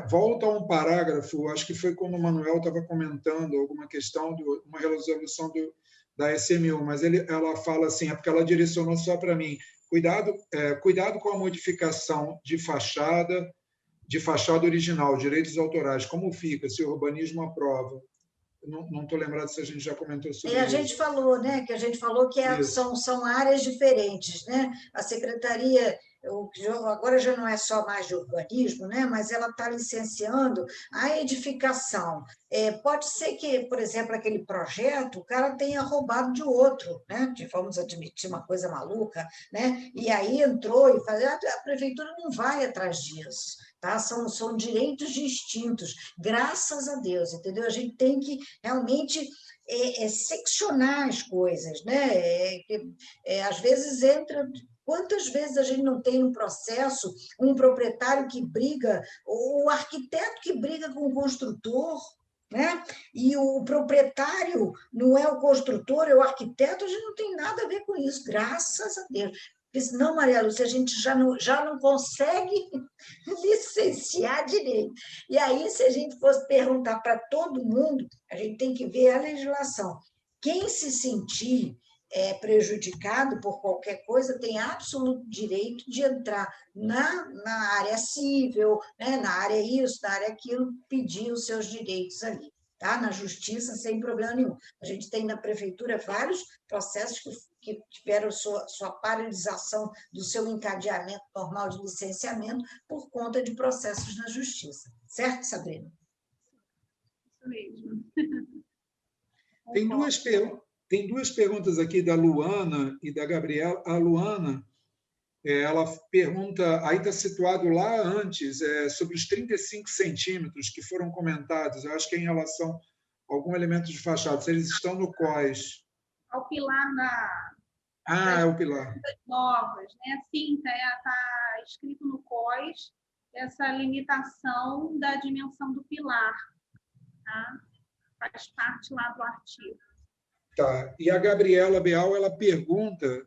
S1: volta a um parágrafo, acho que foi quando o Manuel estava comentando alguma questão de uma resolução da SMU, mas ela fala assim, é porque ela direcionou só para mim, cuidado com a modificação de fachada original, direitos autorais, como fica, se o urbanismo aprova? Não estou lembrado se a gente já comentou sobre isso.
S3: A gente falou, né? Que a gente falou que são áreas diferentes, né? A secretaria, agora já não é só mais de urbanismo, né? Mas ela está licenciando a edificação. Pode ser que, por exemplo, aquele projeto, o cara tenha roubado de outro, né? Vamos admitir uma coisa maluca, né? E aí entrou e falou, a prefeitura não vai atrás disso. Tá? São direitos distintos, graças a Deus, entendeu? A gente tem que realmente seccionar as coisas, né? Às vezes entra. Quantas vezes a gente não tem um processo, um proprietário que briga, ou o arquiteto que briga com o construtor, né? E o proprietário não é o construtor, é o arquiteto, a gente não tem nada a ver com isso, graças a Deus. Porque senão, Maria Lúcia, a gente já não consegue licenciar direito. E aí, se a gente fosse perguntar para todo mundo, a gente tem que ver a legislação. Quem se sentir prejudicado por qualquer coisa tem absoluto direito de entrar na área civil, né, na área isso, na área aquilo, pedir os seus direitos ali. Tá? Na justiça, sem problema nenhum. A gente tem na prefeitura vários processos que tiveram sua paralisação do seu encadeamento normal de licenciamento por conta de processos na justiça. Certo, Sabrina?
S4: Isso mesmo.
S1: Tem duas perguntas aqui da Luana e da Gabriela. A Luana, ela pergunta, aí está situado lá antes, sobre os 35 centímetros que foram comentados, eu acho que é em relação a algum elemento de fachada, se eles estão no COS.
S4: Ao pilar
S1: é o pilar.
S4: Novas, né? Sim, está escrito no COS essa limitação da dimensão do pilar, tá? Faz parte lá do artigo.
S1: Tá. E a Gabriela Beal, ela pergunta,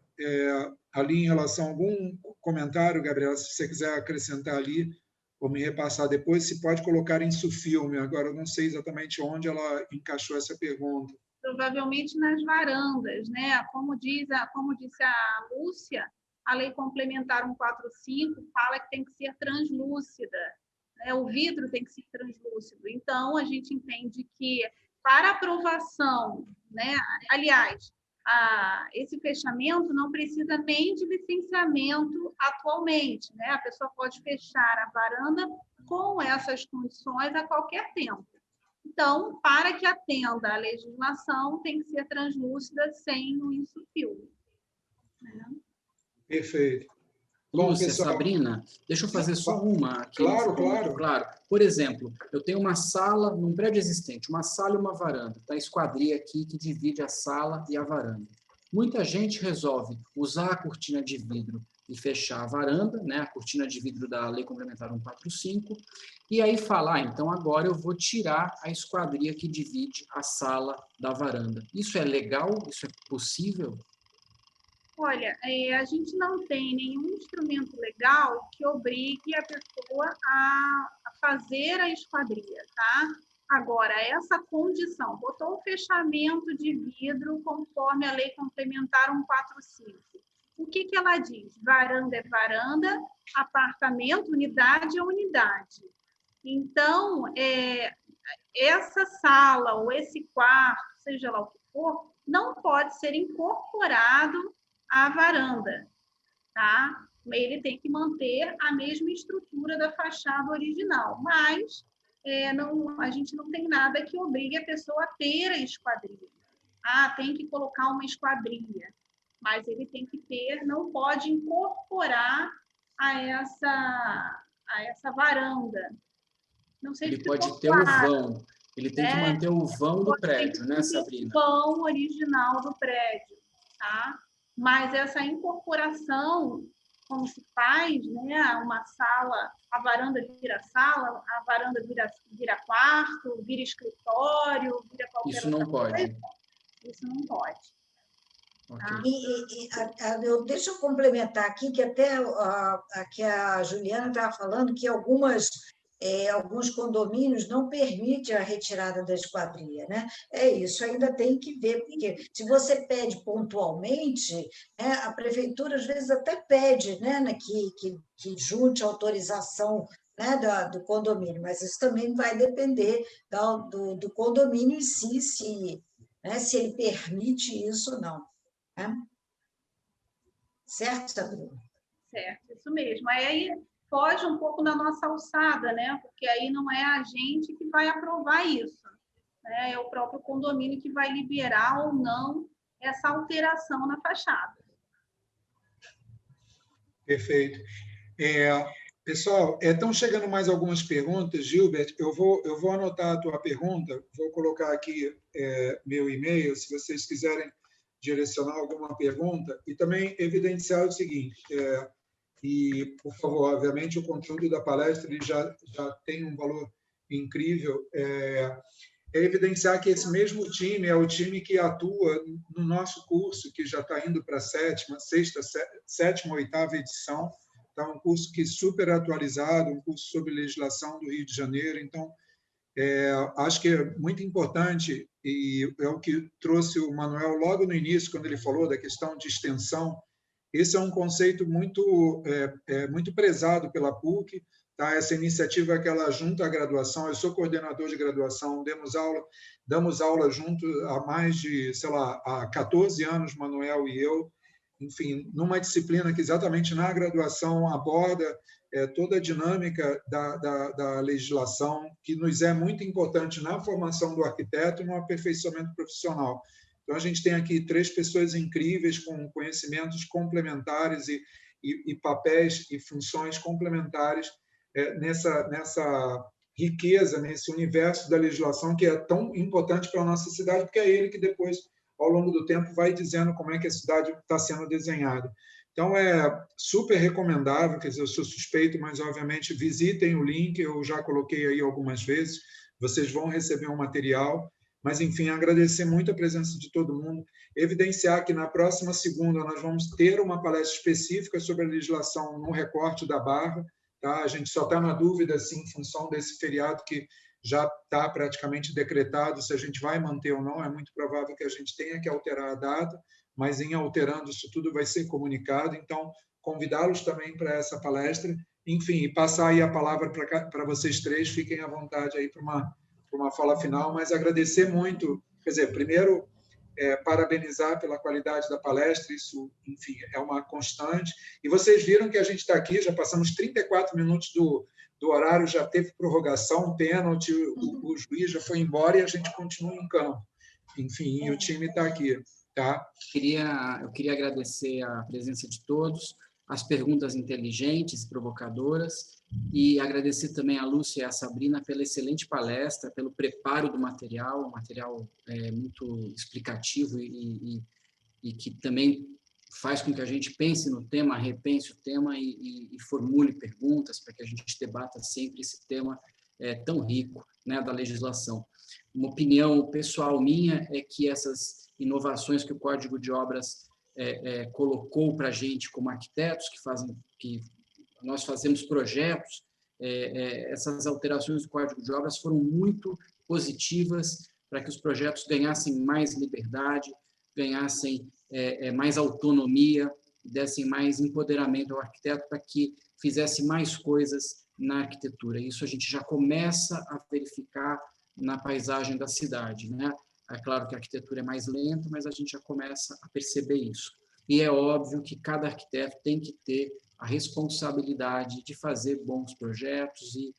S1: ali em relação a algum comentário, Gabriela, se você quiser acrescentar ali, ou me repassar depois, se pode colocar em Sufilme. Agora, eu não sei exatamente onde ela encaixou essa pergunta.
S4: Provavelmente nas varandas, né? Como disse a Lúcia, a Lei Complementar 145 fala que tem que ser translúcida, né? O vidro tem que ser translúcido. Então, a gente entende que para aprovação, né? Aliás, esse fechamento não precisa nem de licenciamento atualmente, né? A pessoa pode fechar a varanda com essas condições a qualquer tempo. Então, para que atenda à legislação, tem que ser translúcida sem o insufilme. Né?
S1: Perfeito.
S2: Lúcia, pessoal, Sabrina, deixa eu fazer só uma aqui.
S1: Claro.
S2: Por exemplo, eu tenho uma sala, num prédio existente, uma sala e uma varanda. Está a esquadria aqui que divide a sala e a varanda. Muita gente resolve usar a cortina de vidro e fechar a varanda, né, a cortina de vidro da Lei Complementar 145, e aí fala, então agora eu vou tirar a esquadria que divide a sala da varanda. Isso é legal? Isso é possível?
S4: Olha, a gente não tem nenhum instrumento legal que obrigue a pessoa a fazer a esquadria, tá? Agora, essa condição, botou o fechamento de vidro conforme a Lei Complementar 145. O que ela diz? Varanda é varanda, apartamento, unidade é unidade. Então, essa sala ou esse quarto, seja lá o que for, não pode ser incorporado à varanda, tá? Ele tem que manter a mesma estrutura da fachada original, mas a gente não tem nada que obrigue a pessoa a ter a esquadria. Tem que colocar uma esquadria, mas ele tem que ter, não pode incorporar a essa varanda. Não sei
S2: ele pode ter o vão, ele tem que manter o vão do prédio, né, Sabrina?
S4: O vão original do prédio, tá? Mas essa incorporação, como se faz, né? Uma sala, a varanda vira sala, a varanda vira quarto, vira escritório, vira qualquer
S2: Isso não pode.
S4: coisa. Isso não pode.
S3: Tá? Deixa eu complementar aqui, que até que a Juliana estava falando que alguns condomínios não permitem a retirada da esquadria, né? Isso ainda tem que ver, porque se você pede pontualmente, né, a prefeitura às vezes até pede, né, que junte a autorização, né, do condomínio, mas isso também vai depender do condomínio em si, se ele permite isso ou não. Né? Certo, Sabrina?
S4: Certo, isso mesmo. Aí foge um pouco da nossa alçada, né? Porque aí não é a gente que vai aprovar isso, né? É o próprio condomínio que vai liberar ou não essa alteração na fachada.
S1: Perfeito. Pessoal, estão chegando mais algumas perguntas, Gilbert. Eu vou anotar a tua pergunta, vou colocar aqui meu e-mail, se vocês quiserem direcionar alguma pergunta, e também evidenciar o seguinte, e, por favor, obviamente, o conteúdo da palestra ele já tem um valor incrível. é evidenciar que esse mesmo time é o time que atua no nosso curso, que já está indo para a sétima, oitava edição. Então, um curso que é super atualizado, um curso sobre legislação do Rio de Janeiro. Então, acho que é muito importante, e é o que trouxe o Manuel logo no início, quando ele falou da questão de extensão. Esse é um conceito muito, muito prezado pela PUC. Tá? Essa iniciativa que ela junta a graduação. Eu sou coordenador de graduação, damos aula junto há mais de, sei lá, há 14 anos, Manuel e eu, enfim, numa disciplina que exatamente na graduação aborda toda a dinâmica da legislação, que nos é muito importante na formação do arquiteto e no aperfeiçoamento profissional. Então, a gente tem aqui 3 pessoas incríveis com conhecimentos complementares e papéis e funções complementares nessa riqueza, nesse universo da legislação que é tão importante para a nossa cidade, porque é ele que depois, ao longo do tempo, vai dizendo como é que a cidade está sendo desenhada. Então, é super recomendável, quer dizer, eu sou suspeito, mas, obviamente, visitem o link, eu já coloquei aí algumas vezes, vocês vão receber um material, mas, enfim, agradecer muito a presença de todo mundo, evidenciar que na próxima segunda nós vamos ter uma palestra específica sobre a legislação no recorte da Barra. Tá? A gente só está na dúvida, assim, em função desse feriado que já está praticamente decretado, se a gente vai manter ou não. É muito provável que a gente tenha que alterar a data, mas em alterando isso tudo vai ser comunicado. Então, convidá-los também para essa palestra. Enfim, e passar aí a palavra para vocês 3, fiquem à vontade aí para uma fala final, mas agradecer muito, quer dizer, primeiro, parabenizar pela qualidade da palestra, isso, enfim, é uma constante. E vocês viram que a gente está aqui, já passamos 34 minutos do horário, já teve prorrogação, pênalti, o juiz já foi embora e a gente continua em campo. Enfim, e o time está aqui. Tá?
S2: Eu queria agradecer a presença de todos, as perguntas inteligentes e provocadoras, e agradecer também a Lúcia e a Sabrina pela excelente palestra, pelo preparo do material, um material muito explicativo e que também faz com que a gente pense no tema, repense o tema e formule perguntas para que a gente debata sempre esse tema tão rico, né, da legislação. Uma opinião pessoal minha é que essas inovações que o Código de Obras colocou para a gente como arquitetos que nós fazemos projetos, essas alterações do Código de Obras foram muito positivas para que os projetos ganhassem mais liberdade, ganhassem mais autonomia, dessem mais empoderamento ao arquiteto para que fizesse mais coisas na arquitetura. Isso a gente já começa a verificar na paisagem da cidade, né? É claro que a arquitetura é mais lenta, mas a gente já começa a perceber isso. E é óbvio que cada arquiteto tem que ter a responsabilidade de fazer bons projetos e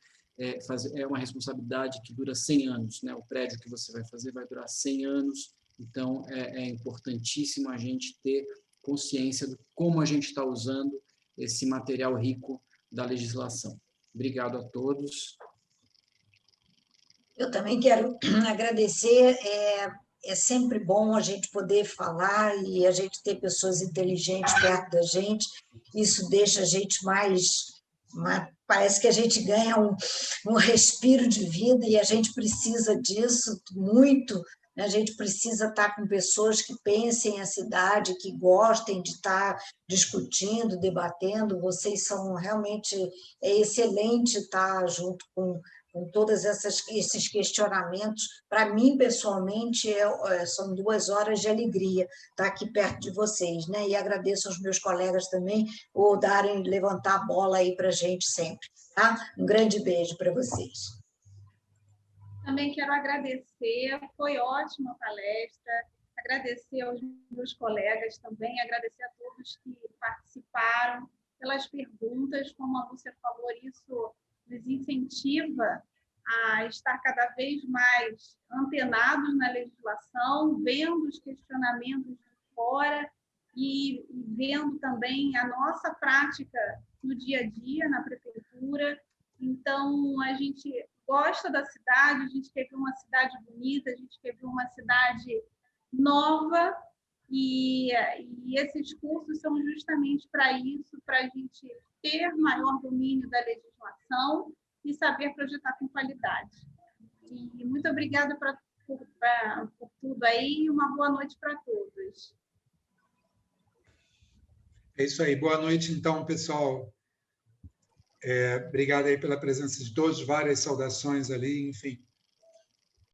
S2: é uma responsabilidade que dura 100 anos, né? O prédio que você vai fazer vai durar 100 anos, então é importantíssimo a gente ter consciência de como a gente está usando esse material rico da legislação. Obrigado a todos.
S3: Eu também quero agradecer. É sempre bom a gente poder falar e a gente ter pessoas inteligentes perto da gente. Isso deixa a gente parece que a gente ganha um respiro de vida e a gente precisa disso muito. A gente precisa estar com pessoas que pensem a cidade, que gostem de estar discutindo, debatendo. Vocês são realmente excelente estar junto com todos esses questionamentos. Para mim, pessoalmente, são 2 horas de alegria estar aqui perto de vocês, né? E agradeço aos meus colegas também por levantar a bola aí para a gente sempre. Tá? Um grande beijo para vocês.
S4: Também quero agradecer, foi ótima a palestra, agradecer aos meus colegas também, agradecer a todos que participaram pelas perguntas, como a Lúcia falou, isso nos incentiva a estar cada vez mais antenados na legislação, vendo os questionamentos de fora e vendo também a nossa prática no dia a dia, na prefeitura. Então, a gente gosta da cidade, a gente quer ver uma cidade bonita, a gente quer ver uma cidade nova, e esses cursos são justamente para isso, para a gente ter maior domínio da legislação e saber projetar com qualidade. E muito obrigada para por tudo aí e uma boa noite para todos.
S1: É isso aí. Boa noite, então, pessoal. Obrigado aí pela presença de todos, várias saudações ali, enfim.